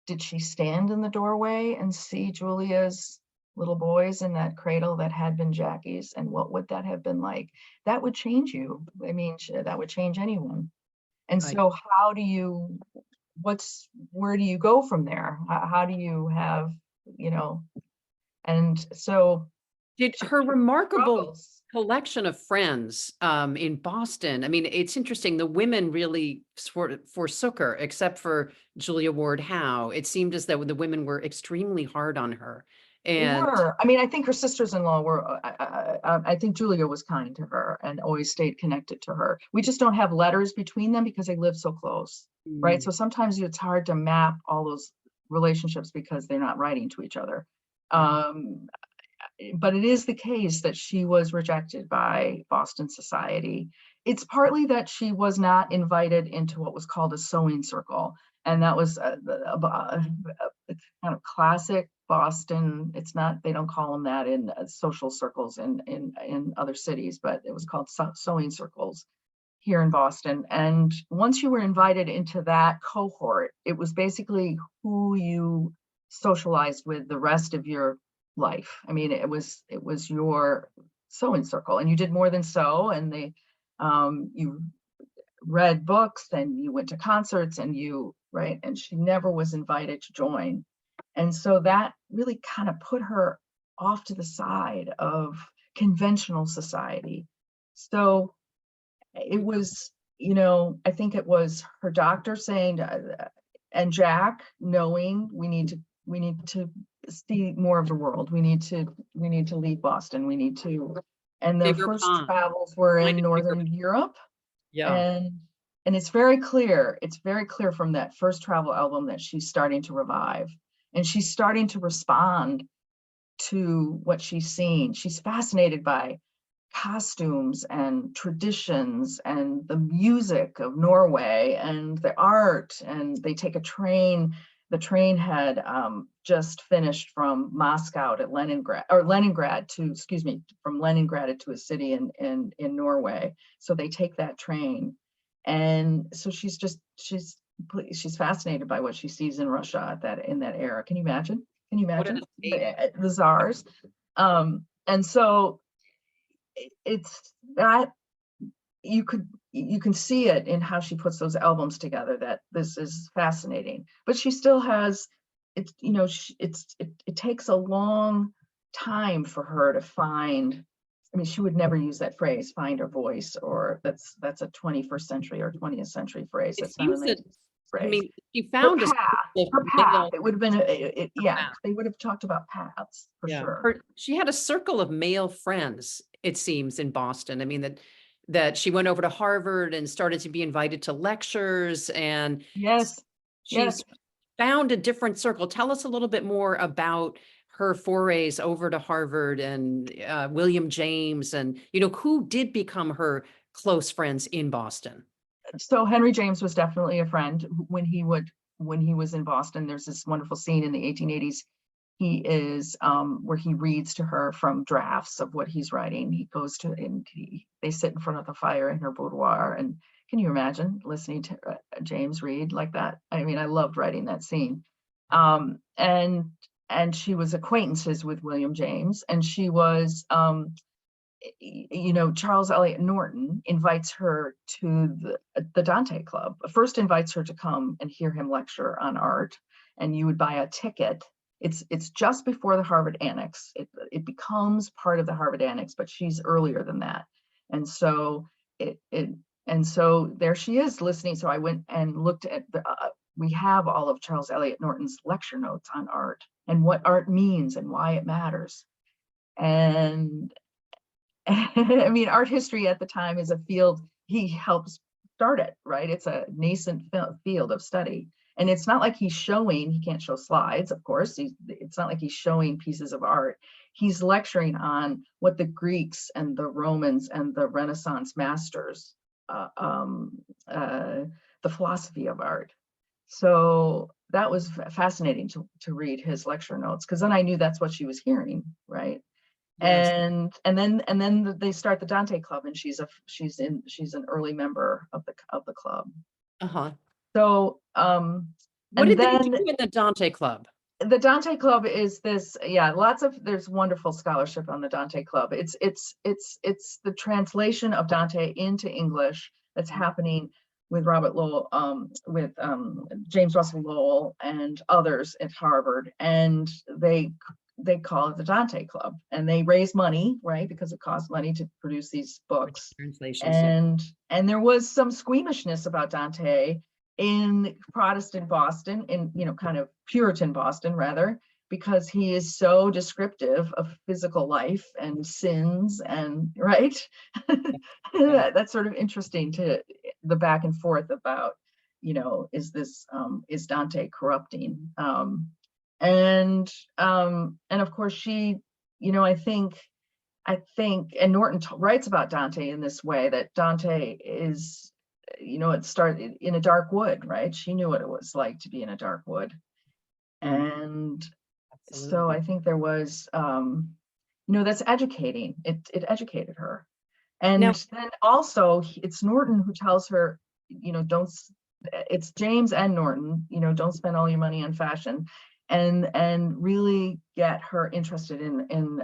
Did she stand in the doorway and see Julia's little boys in that cradle that had been Jackie's? And what would that have been like? That would change you. I mean, that would change anyone. And so where do you go from there? How do you have, and so. Did her remarkable Struggles. collection of friends in Boston, I mean, it's interesting, the women really forsook her, except for Julia Ward Howe. It seemed as though the women were extremely hard on her. They And were. I mean, I think her sisters-in-law were, I think Julia was kind to her and always stayed connected to her. We just don't have letters between them because they live so close, right? So sometimes it's hard to map all those relationships because they're not writing to each other. But it is the case that she was rejected by Boston society. It's partly that she was not invited into what was called a sewing circle. And that was a kind of classic Boston. It's not, they don't call them that in social circles in other cities, but it was called sewing circles here in Boston. And once you were invited into that cohort, it was basically who you socialized with the rest of your life. I mean, it was your sewing circle, and you did more than sew, and you read books and you went to concerts and and she never was invited to join. And so that really kind of put her off to the side of conventional society. So it was, I think it was her doctor saying, and Jack knowing we need to see more of the world. We need to leave Boston. We need to, and their first travels were in Northern Europe. yeah. And it's very clear from that first travel album that she's starting to revive, and she's starting to respond to what she's seen. She's fascinated by costumes and traditions and the music of Norway and the art. And they take a train. The train had just finished from Moscow to from Leningrad to a city in Norway. So they take that train. And so she's fascinated by what she sees in Russia in that era. Can you imagine? The czars? And so it's that you can see it in how she puts those albums together, that this is fascinating. But she still has it takes a long time for her to find. I mean, she would never use that phrase, find her voice, or that's a 21st century or 20th century phrase. That's not a 19th phrase. I mean, she found her path. It would have been they would have talked about paths for sure. She had a circle of male friends, it seems, in Boston. I mean, that she went over to Harvard and started to be invited to lectures, and she's found a different circle. Tell us a little bit more about her forays over to Harvard and William James, and who did become her close friends in Boston. So Henry James was definitely a friend when he was in Boston. There's this wonderful scene in the 1880s. He is where he reads to her from drafts of what he's writing. He goes to, and they sit in front of the fire in her boudoir. And can you imagine listening to James read like that? I mean, I loved writing that scene. And she was acquaintances with William James, and she was, Charles Eliot Norton invites her to the Dante Club. First invites her to come and hear him lecture on art, and you would buy a ticket. It's just before the Harvard Annex. It becomes part of the Harvard Annex, but she's earlier than that. And so so there she is listening. So I went and looked at we have all of Charles Eliot Norton's lecture notes on art and what art means and why it matters. And I mean, art history at the time is a field, he helps start it, right? It's a nascent field of study. And it's not like he's showing, he can't show slides, of course. It's not like he's showing pieces of art. He's lecturing on what the Greeks and the Romans and the Renaissance masters the philosophy of art. So that was fascinating to read his lecture notes, because then I knew that's what she was hearing, right? Yes. And then they start the Dante Club, and she's an early member of the club. Uh-huh. So What and did they then do in the Dante Club? the Dante Club is this, yeah, there's wonderful scholarship on the Dante Club. It's the translation of Dante into English that's happening with Robert Lowell, with James Russell Lowell and others at Harvard, and they call it the Dante Club, and they raise money, right, because it costs money to produce these books. Translations, yeah. And there was some squeamishness about Dante in Protestant Boston, in kind of Puritan Boston rather, because he is so descriptive of physical life and sins, and right. That's sort of interesting, to the back and forth about, is Dante corrupting? And of course she, I think, and Norton writes about Dante in this way, that Dante is, it started in a dark wood, right? She knew what it was like to be in a dark wood. And Absolutely. so I think there was, that's educating. It educated her. And Now, then also it's Norton who tells her, it's James and Norton, don't spend all your money on fashion, and really get her interested in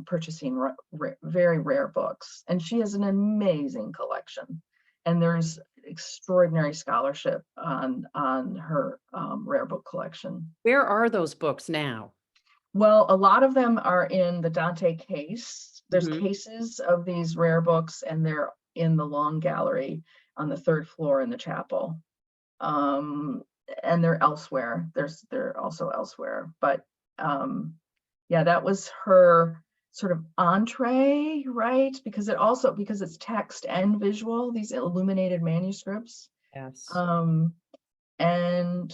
purchasing very rare books. And she has an amazing collection, and there's extraordinary scholarship on her rare book collection. where are those books now? Well, a lot of them are in the Dante case. There's Mhm. cases of these rare books, and they're in the long gallery on the 3rd floor in the chapel. And they're elsewhere. They're also elsewhere. But yeah, that was her sort of entree, right? Because it's text and visual, these illuminated manuscripts. Yes. And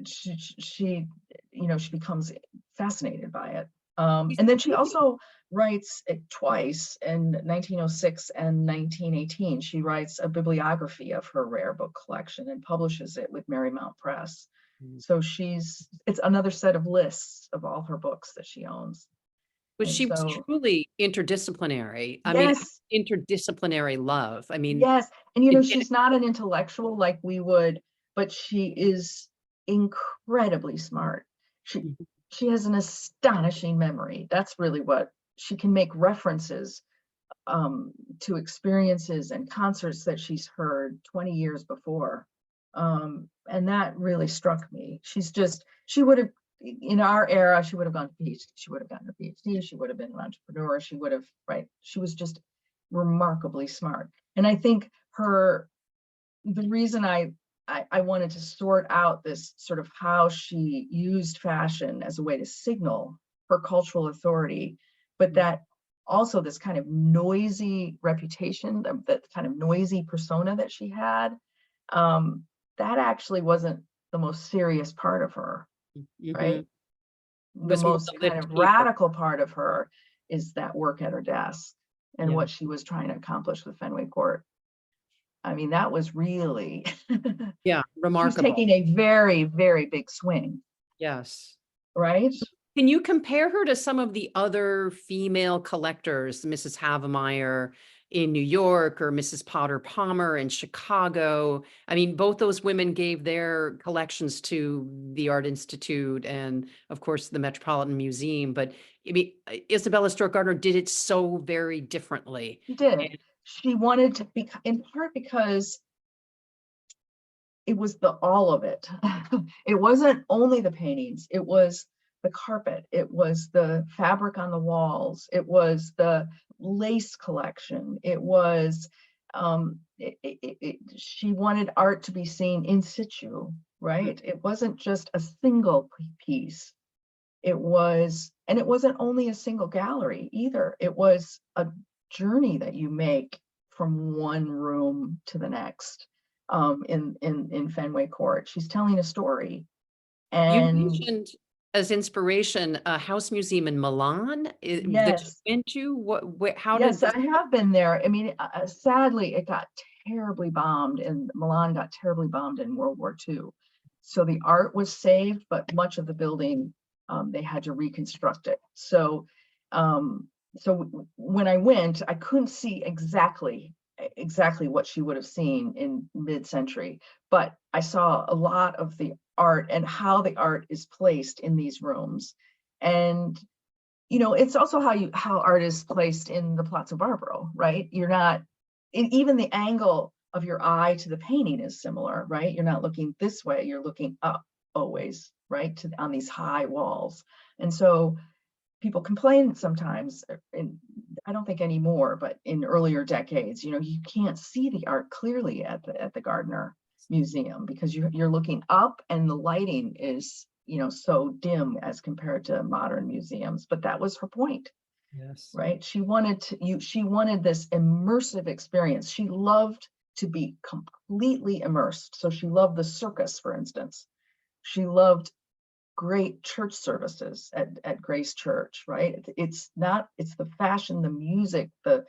she becomes fascinated by it. And then she also writes it twice, in 1906 and 1918. She writes a bibliography of her rare book collection and publishes it with Marymount Press. So it's another set of lists of all her books that she owns. But And she was so, truly interdisciplinary. I mean, yes, interdisciplinary love. I mean, yes. And it- she's not an intellectual like we would, but she is incredibly smart. She has an astonishing memory. That's really what she can make references to experiences and concerts that she's heard 20 years before. And that really struck me. She would have, in our era, she would have gone to PhD, she would have gotten her PhD, she would have been an entrepreneur, she would have, right? She was just remarkably smart. And I think the reason I wanted to sort out this sort of how she used fashion as a way to signal her cultural authority, but that also this kind of noisy reputation, that kind of noisy persona that she had, that actually wasn't the most serious part of her, right? The was more most the kind lift of keeper. radical part of her is that work at her desk and Yeah. what she was trying to accomplish with Fenway Court. I mean, that was really, Yeah, she was remarkable. taking a very, very big swing, Yes. right? Can you compare her to some of the other female collectors, Mrs. Havemeyer in New York or Mrs. Potter Palmer in Chicago? I mean, both those women gave their collections to the Art Institute and, of course, the Metropolitan Museum. But I mean, Isabella Stewart Gardner did it so very differently. She did. And She wanted to be, in part because it was all of it. It wasn't only the paintings, it was the carpet, it was the fabric on the walls, it was the lace collection, it was, she wanted art to be seen in situ, right? It wasn't just a single piece. It was, and it wasn't only a single gallery either. It was a journey that you make from one room to the next. In Fenway Court, she's telling a story. you And mentioned as inspiration a house museum in Milan that you yes, went to. How did yes, this? I have been there. I mean, sadly, it got terribly bombed, and Milan got terribly bombed in World War II. So the art was saved, but much of the building, they had to reconstruct it. So when I went, I couldn't see exactly what she would have seen in mid-century, but I saw a lot of the art and how the art is placed in these rooms. And it's also how art is placed in the Palazzo Barbaro, right? You're not, even the angle of your eye to the painting is similar, right? You're not looking this way, you're looking up always, right? On these high walls. And so people complain sometimes, and I don't think anymore, but in earlier decades, you can't see the art clearly at the Gardner Museum because you're looking up and the lighting is so dim as compared to modern museums. But that was her point. Yes. Right. She wanted this immersive experience. She loved to be completely immersed. So she loved the circus, for instance. She loved great church services at Grace Church, right? It's the fashion, the music, the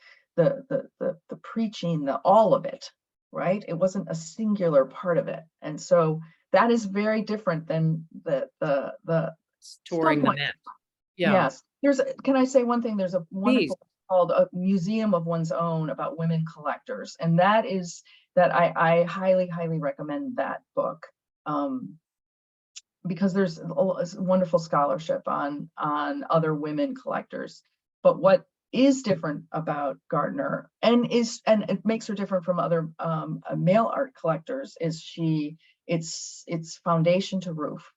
preaching, all of it, right? It wasn't a singular part of it. And so that is very different than the touring the Met. Yeah. Yes. Can I say one thing? There's a wonderful book called A Museum of One's Own about women collectors. And I highly, highly recommend that book. Because there's a wonderful scholarship on other women collectors. But what is different about Gardner and it makes her different from other male art collectors is it's foundation to roof,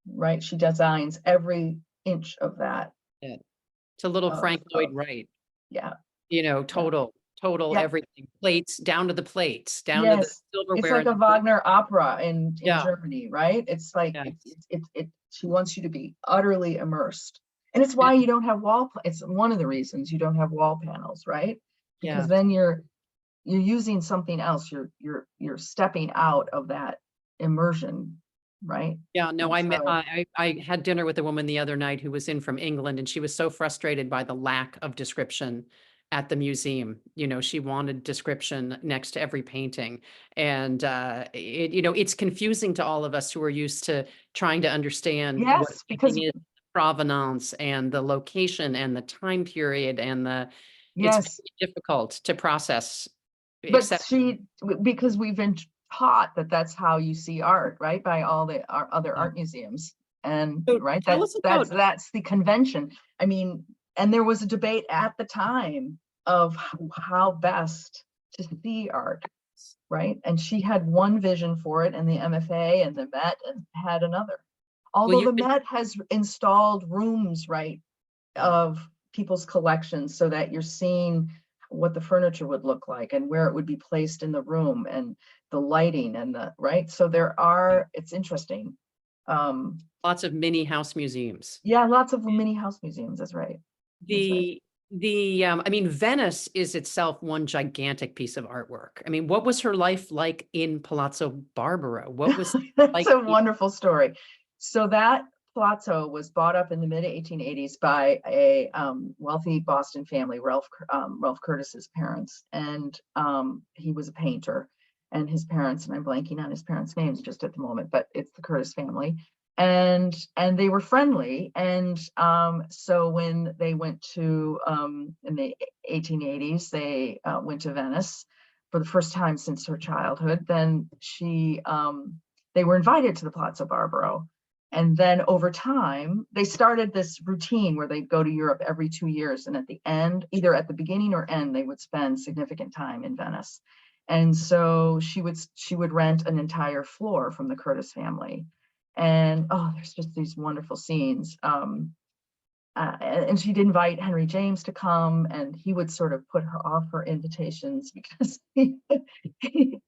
right? She designs every inch of that. Yeah. It's a little Frank Lloyd Wright. Yeah. Total Yeah. everything, plates down to the plates, down yes. to the silverware. It's like a Wagner opera in Germany, right? It's like she wants you to be utterly immersed. And it's why you don't have it's one of the reasons you don't have wall panels, right? Because then you're using something else. You're stepping out of that immersion, right? Yeah, no, I had dinner with a woman the other night who was in from England, and she was so frustrated by the lack of description at the museum. She wanted description next to every painting. And it's confusing to all of us who are used to trying to understand what because is provenance and the location and the time period and it's very difficult to process. But because we've been taught that that's how you see art, right? By all the other art museums. And right, that's the convention. I mean, and there was a debate at the time of how best to see art, right? And she had one vision for it, and the MFA and the Met had another. Although the Met has installed rooms, right, of people's collections so that you're seeing what the furniture would look like and where it would be placed in the room and the lighting and so it's interesting. Lots of mini house museums. Yeah, lots of mini house museums. That's right. I mean, Venice is itself one gigantic piece of artwork. I mean, what was her life like in Palazzo Barbaro? What was That's a wonderful story. So that Palazzo was bought up in the mid 1880s by a wealthy Boston family, Ralph Curtis's parents, and he was a painter. And his parents, and I'm blanking on his parents' names just at the moment, but it's the Curtis family. And they were friendly. And so when they went to, in the 1880s, they went to Venice for the first time since her childhood. Then they were invited to the Palazzo Barbaro. And then over time, they started this routine where they'd go to Europe every 2 years. And at the end, either at the beginning or end, they would spend significant time in Venice. And so she would rent an entire floor from the Curtis family. And there's just these wonderful scenes. And she'd invite Henry James to come, and he would sort of put her off her invitations because they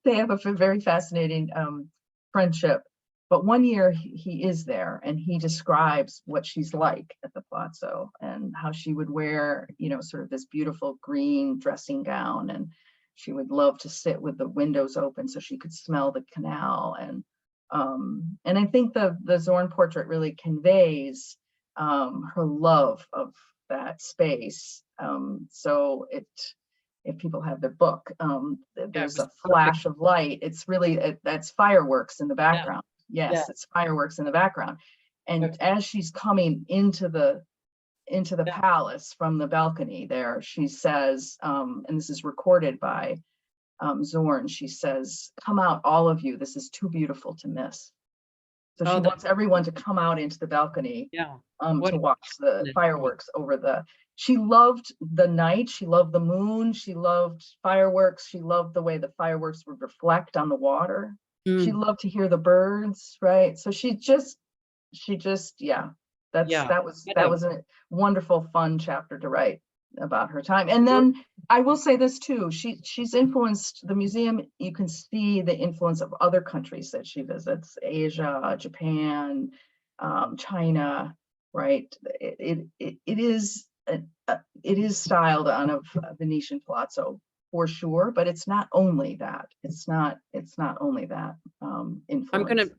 have a very fascinating friendship. But one year he is there, and he describes what she's like at the Palazzo and how she would wear, sort of this beautiful green dressing gown, and she would love to sit with the windows open so she could smell the canal. And I think the Zorn portrait really conveys her love of that space. So if people have the book, there's was a flash of light. It's really, that's fireworks in the Yeah. background. Yes, Yeah. it's fireworks in the background. And Okay. as she's coming into the Yeah. palace from the balcony there, she says, and this is recorded by Zorn, she says, "Come out, all of you. This is too beautiful to miss." So Oh, she that, wants everyone to come out into the balcony yeah. to What watch the a- fireworks over the. She loved the night. She loved the moon. She loved fireworks. She loved the way the fireworks would reflect on the water. She Mm, loved to hear the birds, right? So she just, yeah, yeah. that What was a wonderful, fun chapter to write about her time. And then I will say this too, she's influenced the museum. You can see the influence of other countries that she visits: Asia, Japan, China, right? It is it is styled on a Venetian palazzo for sure, but it's not only that. It's not only that influence. I'm going to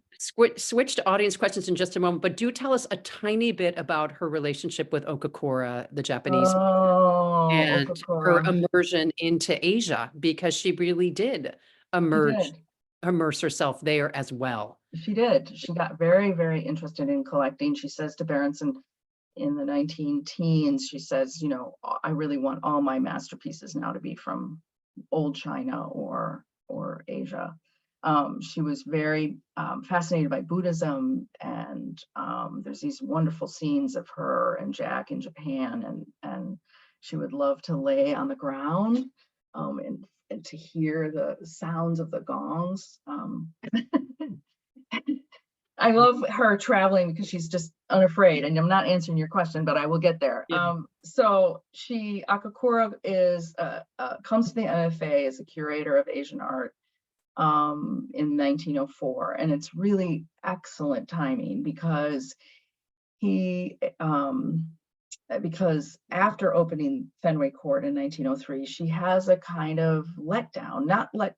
switch to audience questions in just a moment, but do tell us a tiny bit about her relationship with Okakura, the Japanese, and her Okakura. immersion into Asia, because she really did She did. immerse herself there as well. She did. She got very, very interested in collecting. She says to Berenson in the 19-teens, she says, you know, I really want all my masterpieces now to be from old China or Asia. She was very fascinated by Buddhism, and there's these wonderful scenes of her and Jack in Japan, and she would love to lay on the ground and to hear the sounds of the gongs. I love her traveling because she's just unafraid, and I'm not answering your question, but I will get there. Yeah. So Akakura comes to the MFA as a curator of Asian art in 1904, and it's really excellent timing because because after opening Fenway Court in 1903, she has a kind of letdown.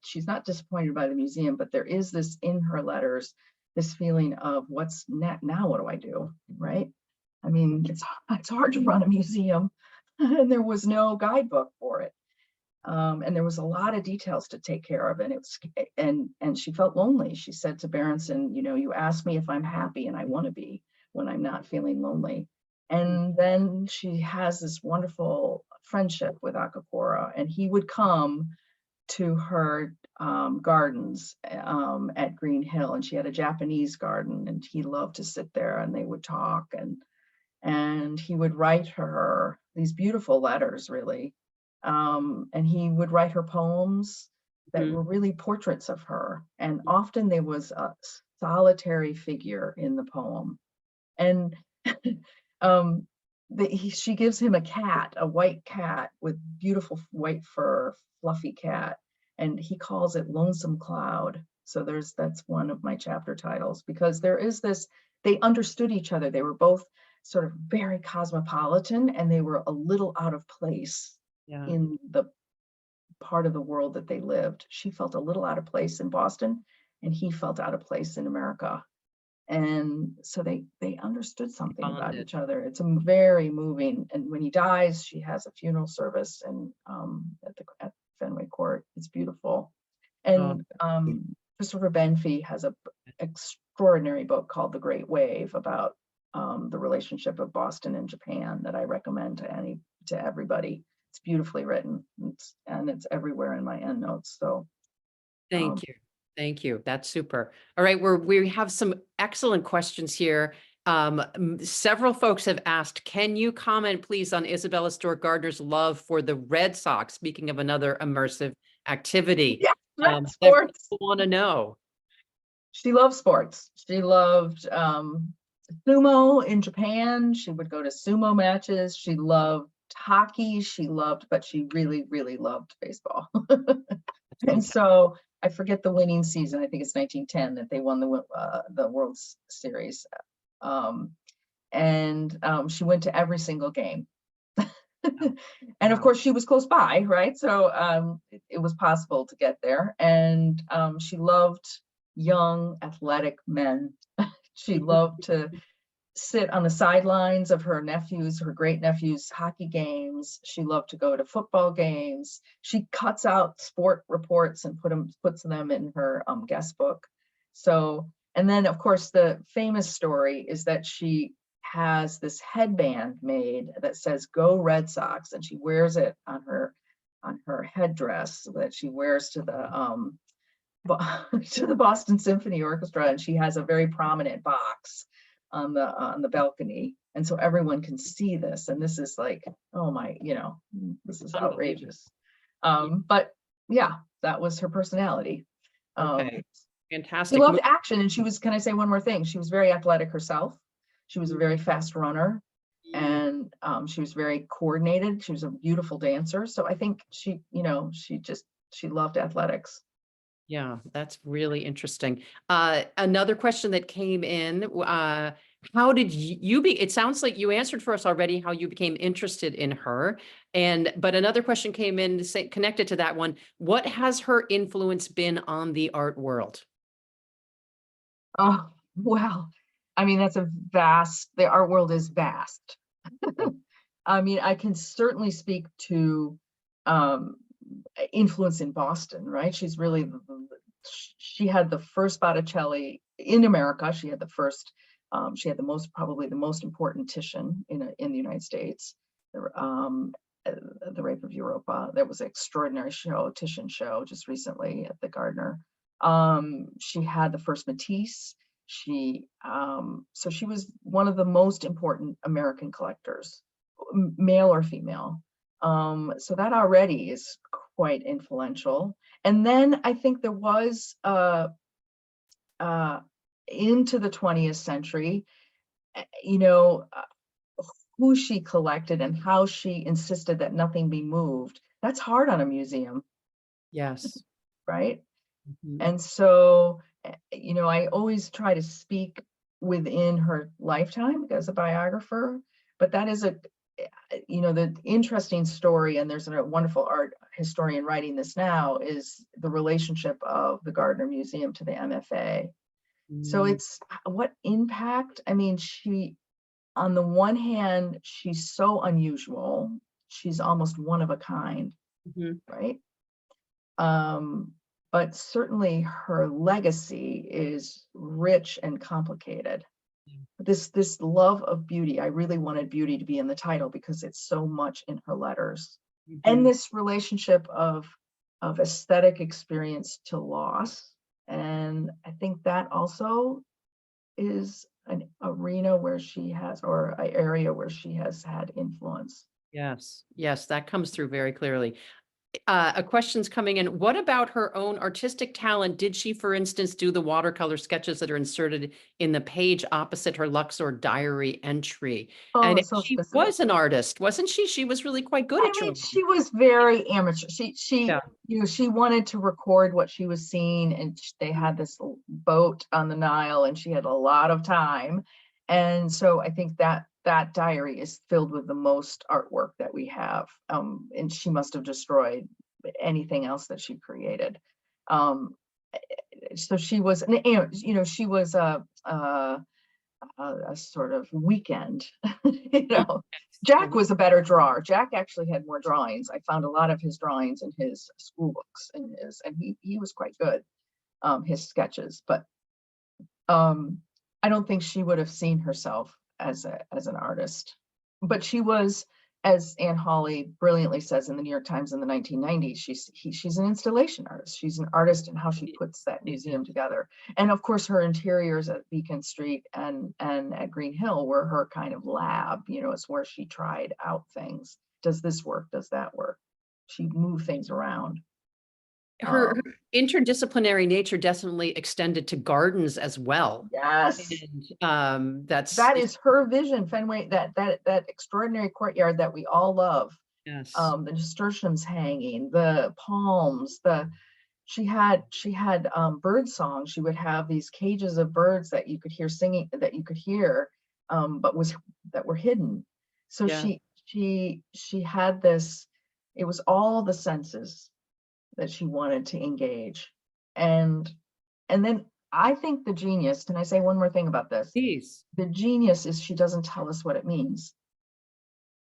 She's not disappointed by the museum, but there is this in her letters, this feeling of what's now, what do I do, right? I mean, it's hard to run a museum, and there was no guidebook for it. And there was a lot of details to take care of, and it was, and she felt lonely. She said to Berenson, you know, you ask me if I'm happy, and I want to be when I'm not feeling lonely. And then she has this wonderful friendship with Akakura, and he would come to her gardens at Green Hill, and she had a Japanese garden, and he loved to sit there, and they would talk, and he would write her these beautiful letters, really. And he would write her poems that were really portraits of her, and often there was a solitary figure in the poem. And she gives him a cat, a white cat with beautiful white fur, fluffy cat, and he calls it Lonesome Cloud. So that's one of my chapter titles, because there is this, they understood each other. They were both sort of very cosmopolitan, and they were a little out of place in the part of the world that they lived. She felt a little out of place in Boston, and he felt out of place in America. And so they understood something about each other. It's a very moving. And when he dies, she has a funeral service and at Fenway Court. It's beautiful. And Christopher Benfey has an extraordinary book called The Great Wave about the relationship of Boston and Japan that I recommend to everybody. It's beautifully written, and it's everywhere in my endnotes. So Thank you. Thank you. That's super. All right. We have some excellent questions here. Several folks have asked, can you comment please on Isabella Stewart Gardner's love for the Red Sox? Speaking of another immersive activity. Yeah, sports. People want to know. She loved sports. She loved sumo in Japan. She would go to sumo matches. She loved hockey. But she really, really loved baseball. And so I forget the winning season. I think it's 1910 that they won the World Series. And she went to every single game. And of course she was close by, right? So it was possible to get there. And she loved young athletic men. She loved to sit on the sidelines of her great nephews' hockey games. She loved to go to football games. She cuts out sport reports and puts them in her guest book. So, and then of course the famous story is that she has this headband made that says "Go Red Sox," and she wears it on her headdress that she wears to the to the Boston Symphony Orchestra, and she has a very prominent box on the balcony, and so everyone can see this, and this is like, oh my, this is outrageous. But yeah, that was her personality. Okay, fantastic. She loved action, and can I say one more thing? She was very athletic herself. She was a very fast runner, and she was very coordinated. She was a beautiful dancer. So I think she loved athletics. Yeah, that's really interesting. Another question that came in, how did it sounds like you answered for us already how you became interested in her. But another question came in connected to that one. What has her influence been on the art world? Oh, well, I mean, the art world is vast. I mean, I can certainly speak to influence in Boston, right? She had the first Botticelli in America. She had probably the most important Titian in the United States. The Rape of Europa. There was an extraordinary Titian show just recently at the Gardner. She had the first Matisse. So she was one of the most important American collectors, male or female. So that already is quite influential. And then I think there was into the 20th century, who she collected and how she insisted that nothing be moved. That's hard on a museum. Yes. Right. And so, I always try to speak within her lifetime as a biographer, but that is the interesting story, and there's a wonderful art historian writing this now, is the relationship of the Gardner Museum to the MFA. So it's what impact, I mean, on the one hand, she's so unusual. She's almost one of a kind, right? But certainly her legacy is rich and complicated. This love of beauty, I really wanted beauty to be in the title because it's so much in her letters. And this relationship of aesthetic experience to loss. And I think that also is an arena where she has, or an area where she has had influence. Yes, that comes through very clearly. A question's coming in. What about her own artistic talent? Did she, for instance, do the watercolor sketches that are inserted in the page opposite her Luxor diary entry? And So she specific. was an artist, wasn't she? She was really quite good at drawing. She was very amateur. She wanted to record what she was seeing, and they had this boat on the Nile, and she had a lot of time. And so I think that diary is filled with the most artwork that we have. And she must have destroyed anything else that she created. So she was, she was a sort of weekend, Jack was a better drawer. Jack actually had more drawings. I found a lot of his drawings in his school books, and he was quite good, his sketches, but I don't think she would have seen herself as an artist. But she was, as Anne Hawley brilliantly says in the New York Times in the 1990s, she's an installation artist. She's an artist in how she puts that museum together. And of course, her interiors at Beacon Street and at Green Hill were her kind of lab. It's where she tried out things. Does this work? Does that work? She moved things around. Her interdisciplinary nature definitely extended to gardens as well. Yes. And, that is her vision, Fenway, that extraordinary courtyard that we all love. Yes. The nasturtiums hanging, the palms, she had bird song. She would have these cages of birds that you could hear singing, but that were hidden. So she had this, it was all the senses that she wanted to engage. And then I think the genius, can I say one more thing about this? Please. The genius is she doesn't tell us what it means.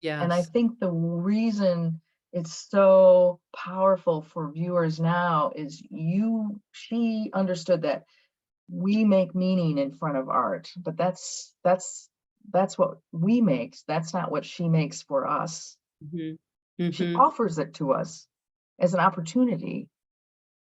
And I Yes. think the reason it's so powerful for viewers now is she understood that we make meaning in front of art, but that's what we make. That's not what she makes for us. Mm-hmm. She Mm-hmm. offers it to us as an opportunity,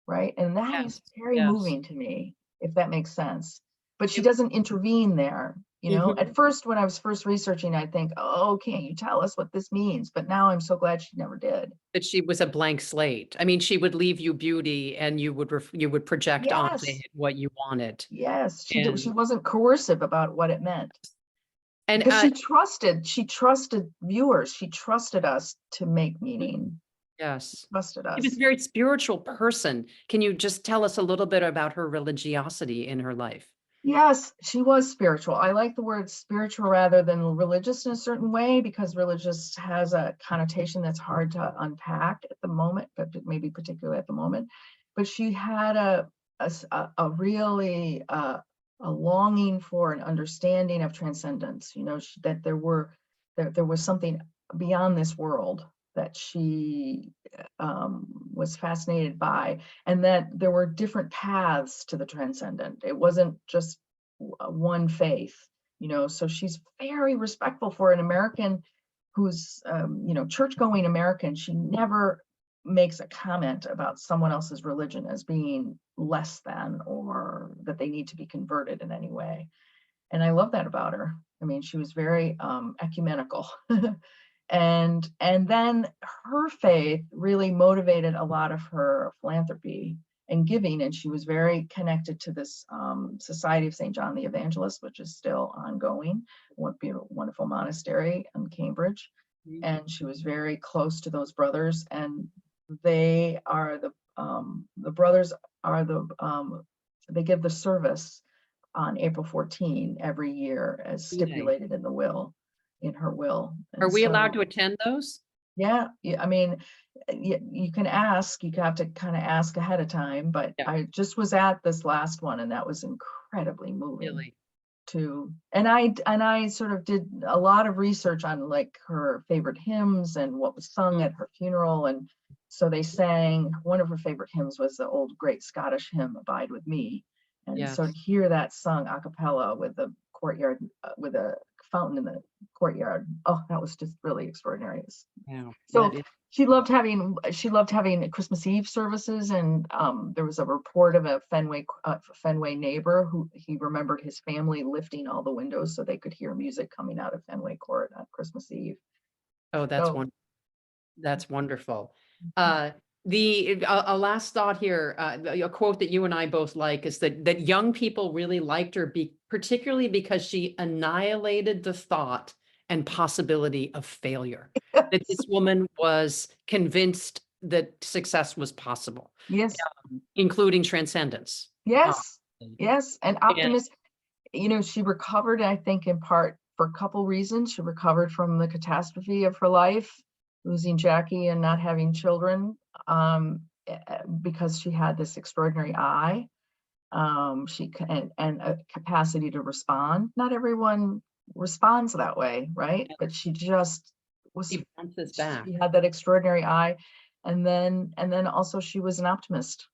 right? And that Yes. is very Yes. moving to me, if that makes sense. But she It- doesn't intervene there. Mhm. At first, when I was first researching, I think, oh, can't you tell us what this means? But now I'm so glad she never did. That she was a blank slate. I mean, she would leave you beauty and you would project onto Yes, it what you wanted. yes, she did. She And wasn't coercive about what it meant. and Because she trusted viewers. She trusted us to make meaning. yes. Trusted She was us. a very spiritual person. Can you just tell us a little bit about her religiosity in her life? Yes, she was spiritual. I like the word spiritual rather than religious in a certain way, because religious has a connotation that's hard to unpack at the moment, but maybe particularly at the moment. But she had a really a longing for an understanding of transcendence. That there was something beyond this world that she was fascinated by, and that there were different paths to the transcendent. It wasn't just one faith, so she's very respectful for an American who's, church-going American. She never makes a comment about someone else's religion as being less than, or that they need to be converted in any way. And I love that about her. I mean, she was very ecumenical. And then her faith really motivated a lot of her philanthropy and giving, and she was very connected to this Society of St. John the Evangelist, which is still ongoing. Would be a wonderful monastery in Cambridge. Mhm. And she was very close to those brothers, and they are the brothers are they give the service on April 14 every year, as Yay. stipulated in her will. Are And we allowed so, to attend those? yeah, I mean, you can ask, you have to kind of ask ahead of time, but Yeah, I just was at this last one, and that was incredibly moving really. and I sort of did a lot of research on like her favorite hymns and what was sung Mm, at her funeral. And so they sang, one of her favorite hymns was the old great Scottish hymn, Abide With Me. And so to yes. hear that sung a cappella with the courtyard, with a fountain in the courtyard, oh, that was just really extraordinary. Wow. So she loved having Christmas Eve services, and there was a report of a Fenway neighbor who he remembered his family lifting all the windows so they could hear music coming out of Fenway Court on Christmas Eve. Oh, that's So one. That's wonderful. A last thought here, a quote that you and I both like is that young people really liked her, particularly because she annihilated the thought and possibility of failure. That this woman was convinced that success was possible, yes, including transcendence. Uh, yes, yes, and and optimist. She recovered, I think, in part for a couple reasons. She recovered from the catastrophe of her life, losing Jackie and not having children, because she had this extraordinary eye, and a capacity to respond. Not everyone responds that way, right? But she just was. she bounces back. She had that extraordinary eye, and then also she was an optimist.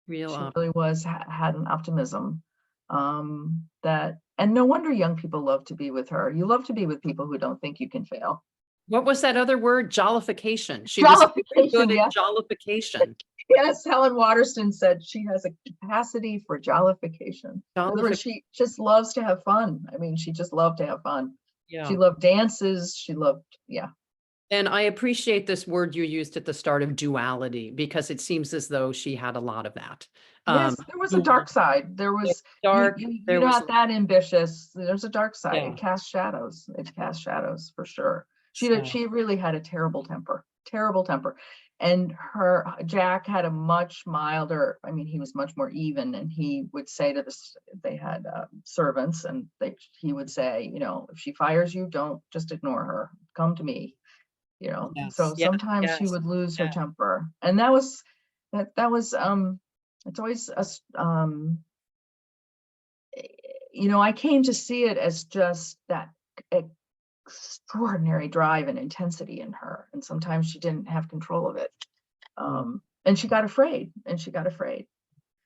Real She really was, had an optimism, and no wonder young people love to be with her. You love to be with people who don't think you can fail. What was that other word? Jollification. She was very good Jollification, at yeah. jollification. Yes, Helen Waterston said she has a capacity for jollification. In other words, Jollification. she just loves to have fun. I mean, she just loved to have fun. She Yeah. loved dances. She loved, yeah. And I appreciate this word you used at the start of duality, because it seems as though she had a lot of that. Yes, there was a Dual, dark side. There was, dark, you're there was, not that ambitious. There's a dark side. yeah. It casts shadows. It casts shadows for sure. So, She really had a terrible temper. And Jack had a much milder, I mean, he was much more even, and he would say to they had servants, and he would say, if she fires you, don't just ignore her. Come to me. yes, So yes, sometimes she yes. would lose her Yeah. temper, and that was it's always I came to see it as just that extraordinary drive and intensity in her. And sometimes she didn't have control of it. And she got afraid,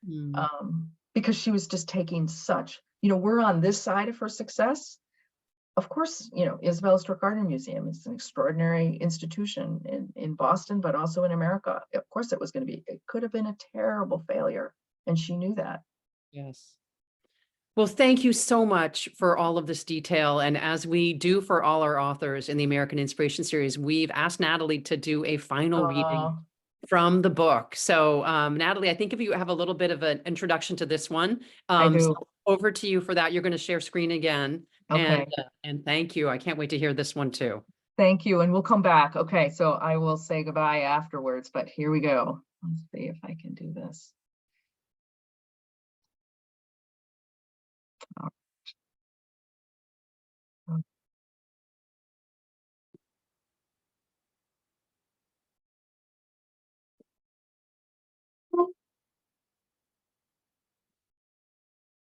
Mm. because she was just taking such, we're on this side of her success. Of course, Isabella Stewart Gardner Museum is an extraordinary institution in Boston, but also in America. Of course, it could have been a terrible failure. And she knew that. Yes. Well, thank you so much for all of this detail. And as we do for all our authors in the American Inspiration series, we've asked Natalie to do a final reading from the book. So, Natalie, I think if you have a little bit of an introduction to this one, I do. so over to you for that. You're going to share screen again. Okay. And thank you. I can't wait to hear this one too. Thank you. And we'll come back. Okay. So I will say goodbye afterwards, but here we go. Let's see if I can do this.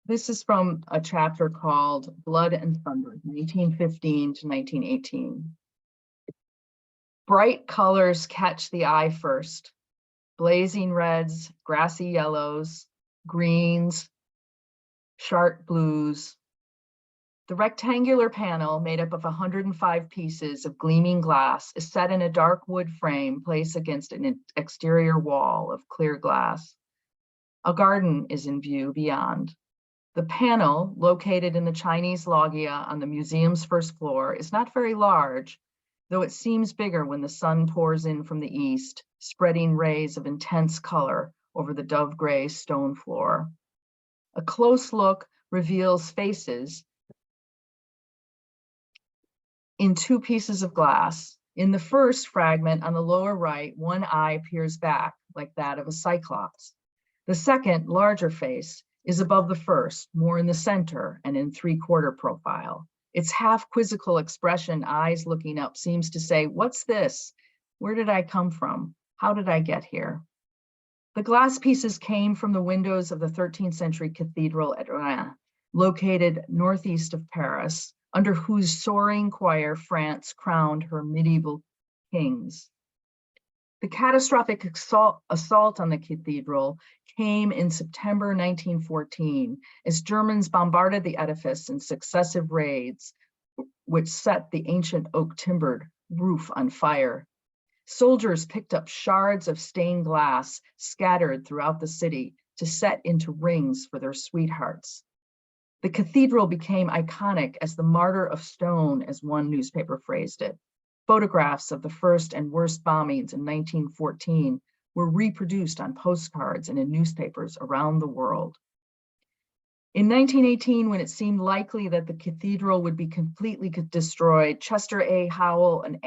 This is from a chapter called Blood and Thunder, 1915 to 1918. Bright colors catch the eye first. Blazing reds, grassy yellows, greens, sharp blues. The rectangular panel, made up of 105 pieces of gleaming glass, is set in a dark wood frame placed against an exterior wall of clear glass. A garden is in view beyond. The panel, located in the Chinese loggia on the museum's first floor, is not very large, though it seems bigger when the sun pours in from the east, spreading rays of intense color over the dove gray stone floor. A close look reveals faces in two pieces of glass. In the first fragment on the lower right, one eye peers back like that of a cyclops. The second, larger face is above the first, more in the center and in three-quarter profile. Its half quizzical expression, eyes looking up, seems to say, "What's this? Where did I come from? How did I get here?" The glass pieces came from the windows of the 13th century cathedral at Rouen, located northeast of Paris, under whose soaring choir France crowned her medieval kings. The catastrophic assault on the cathedral came in September 1914 as Germans bombarded the edifice in successive raids, which set the ancient oak timbered roof on fire. Soldiers picked up shards of stained glass scattered throughout the city to set into rings for their sweethearts. The cathedral became iconic as the martyr of stone, as one newspaper phrased it. Photographs of the first and worst bombings in 1914 were reproduced on postcards and in newspapers around the world. In 1918, when it seemed likely that the cathedral would be completely destroyed, Chester A. Howell, an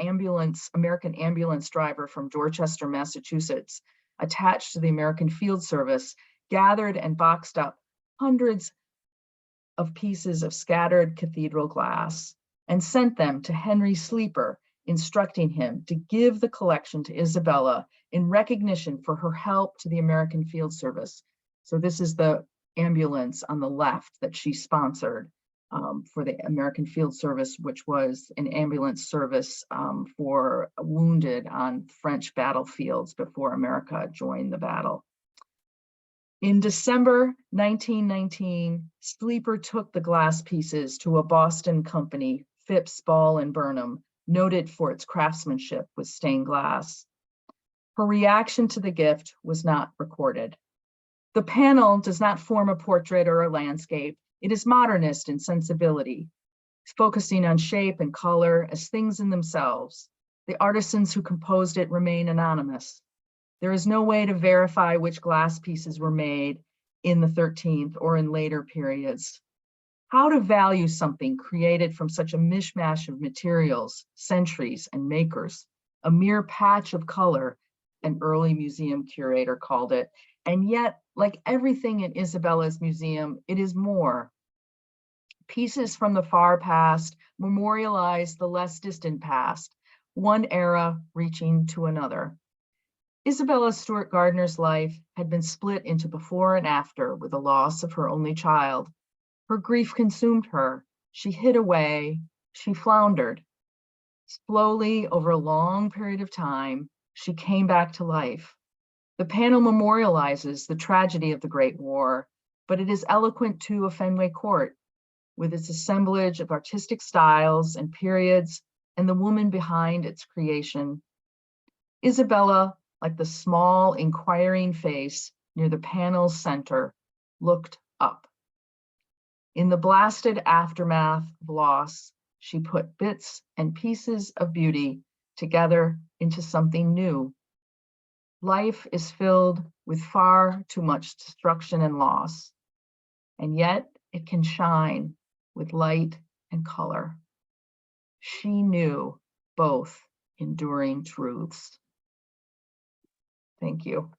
American ambulance driver from Dorchester, Massachusetts, attached to the American Field Service, gathered and boxed up hundreds of pieces of scattered cathedral glass and sent them to Henry Sleeper, instructing him to give the collection to Isabella in recognition for her help to the American Field Service. So this is the ambulance on the left that she sponsored for the American Field Service, which was an ambulance service for wounded on French battlefields before America joined the battle. In December 1919, Sleeper took the glass pieces to a Boston company, Phipps, Ball and Burnham, noted for its craftsmanship with stained glass. Her reaction to the gift was not recorded. The panel does not form a portrait or a landscape. It is modernist in sensibility, focusing on shape and color as things in themselves. The artisans who composed it remain anonymous. There is no way to verify which glass pieces were made in the 13th or in later periods. How to value something created from such a mishmash of materials, centuries, and makers, a mere patch of color, an early museum curator called it. And yet, like everything in Isabella's museum, it is more. Pieces from the far past memorialize the less distant past, one era reaching to another. Isabella Stewart Gardner's life had been split into before and after with the loss of her only child. Her grief consumed her. She hid away. She floundered. Slowly, over a long period of time, she came back to life. The panel memorializes the tragedy of the Great War, but it is eloquent too of Fenway Court, with its assemblage of artistic styles and periods, and the woman behind its creation. Isabella, like the small, inquiring face near the panel's center, looked up. In the blasted aftermath of loss, she put bits and pieces of beauty together into something new. Life is filled with far too much destruction and loss, and yet it can shine with light and color. She knew both enduring truths. Thank you.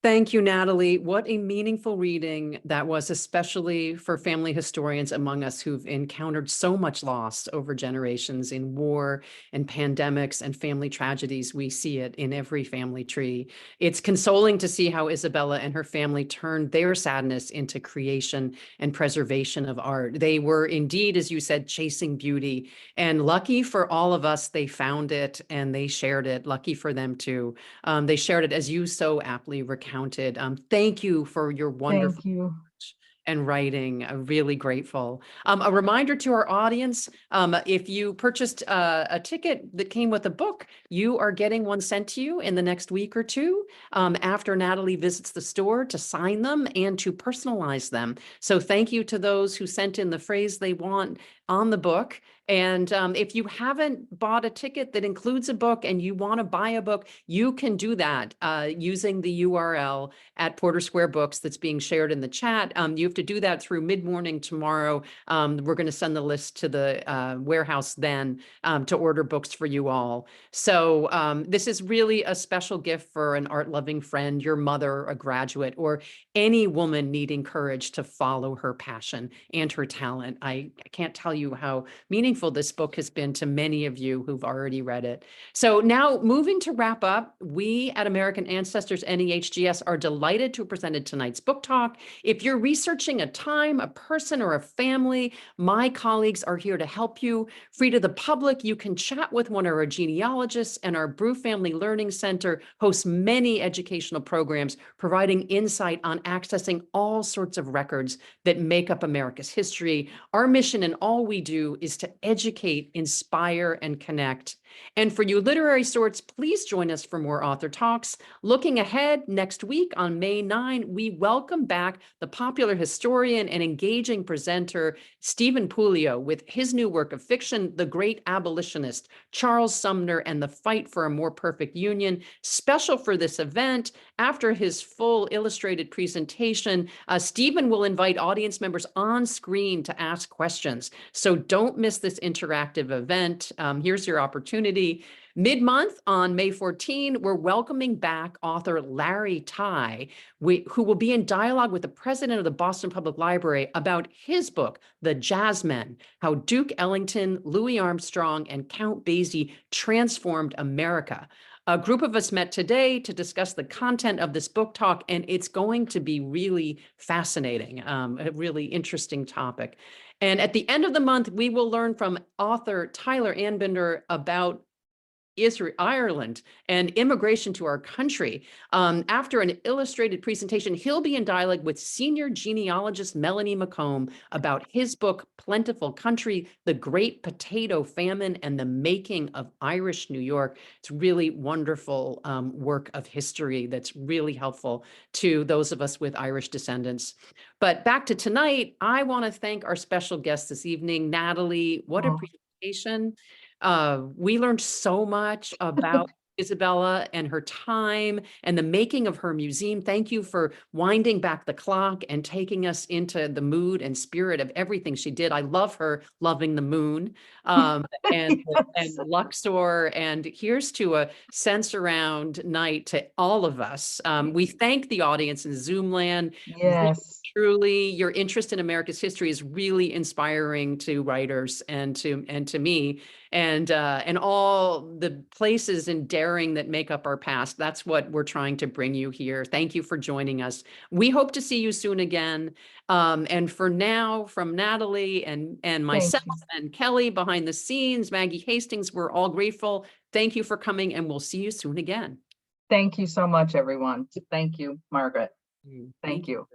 Thank you, Natalie. What a meaningful reading that was, especially for family historians among us who've encountered so much loss over generations in war and pandemics and family tragedies. We see it in every family tree. It's consoling to see how Isabella and her family turned their sadness into creation and preservation of art. They were indeed, as you said, chasing beauty. And lucky for all of us, they found it and they shared it. Lucky for them too. They shared it, as you so aptly recounted. Thank you for your wonderful Thank you. and writing. Really grateful. A reminder to our audience, if you purchased a ticket that came with a book, you are getting one sent to you in the next week or two after Natalie visits the store to sign them and to personalize them. So thank you to those who sent in the phrase they want on the book. And if you haven't bought a ticket that includes a book and you want to buy a book, you can do that using the URL at Porter Square Books that's being shared in the chat. You have to do that through mid-morning tomorrow. We're going to send the list to the warehouse then to order books for you all. So this is really a special gift for an art-loving friend, your mother, a graduate, or any woman needing courage to follow her passion and her talent. I can't tell you how meaningful this book has been to many of you who've already read it. So now moving to wrap up, we at American Ancestors NEHGS are delighted to have presented tonight's book talk. If you're researching a time, a person, or a family, my colleagues are here to help you. Free to the public, you can chat with one of our genealogists, and our Brew Family Learning Center hosts many educational programs providing insight on accessing all sorts of records that make up America's history. Our mission and all we do is to educate, inspire, and connect. And for you literary sorts, please join us for more author talks. Looking ahead, next week on May 9, we welcome back the popular historian and engaging presenter Stephen Puleo with his new work of fiction, The Great Abolitionist, Charles Sumner and the Fight for a More Perfect Union. Special for this event, after his full illustrated presentation, Stephen will invite audience members on screen to ask questions. So don't miss this interactive event. Here's your opportunity. Mid-month on May 14, we're welcoming back author Larry Tye, who will be in dialogue with the president of the Boston Public Library about his book, The Jazzmen, How Duke Ellington, Louis Armstrong, and Count Basie Transformed America. A group of us met today to discuss the content of this book talk, and it's going to be really fascinating, a really interesting topic. And at the end of the month, we will learn from author Tyler Anbinder about Ireland and immigration to our country. After an illustrated presentation, he'll be in dialogue with senior genealogist Melanie McComb about his book, Plentiful Country, The Great Potato Famine and the Making of Irish New York. It's really wonderful work of history that's really helpful to those of us with Irish descendants. But back to tonight, I want to thank our special guest this evening, Natalie. What a presentation. We learned so much about Isabella and her time and the making of her museum. Thank you for winding back the clock and taking us into the mood and spirit of everything she did. I love her loving the moon and Luxor. And here's to a sense around night to all of us. We thank the audience in Zoom land. Yes. Truly, your interest in America's history is really inspiring to writers and to me, and all the places and layering that make up our past. That's what we're trying to bring you here. Thank you for joining us. We hope to see you soon again. And for now, from Natalie and myself you. and Kelly behind the scenes, Maggie Hastings, we're all grateful. Thank you for coming, and we'll see you soon again. Thank you so much, everyone. Thank you, Margaret. Thank you.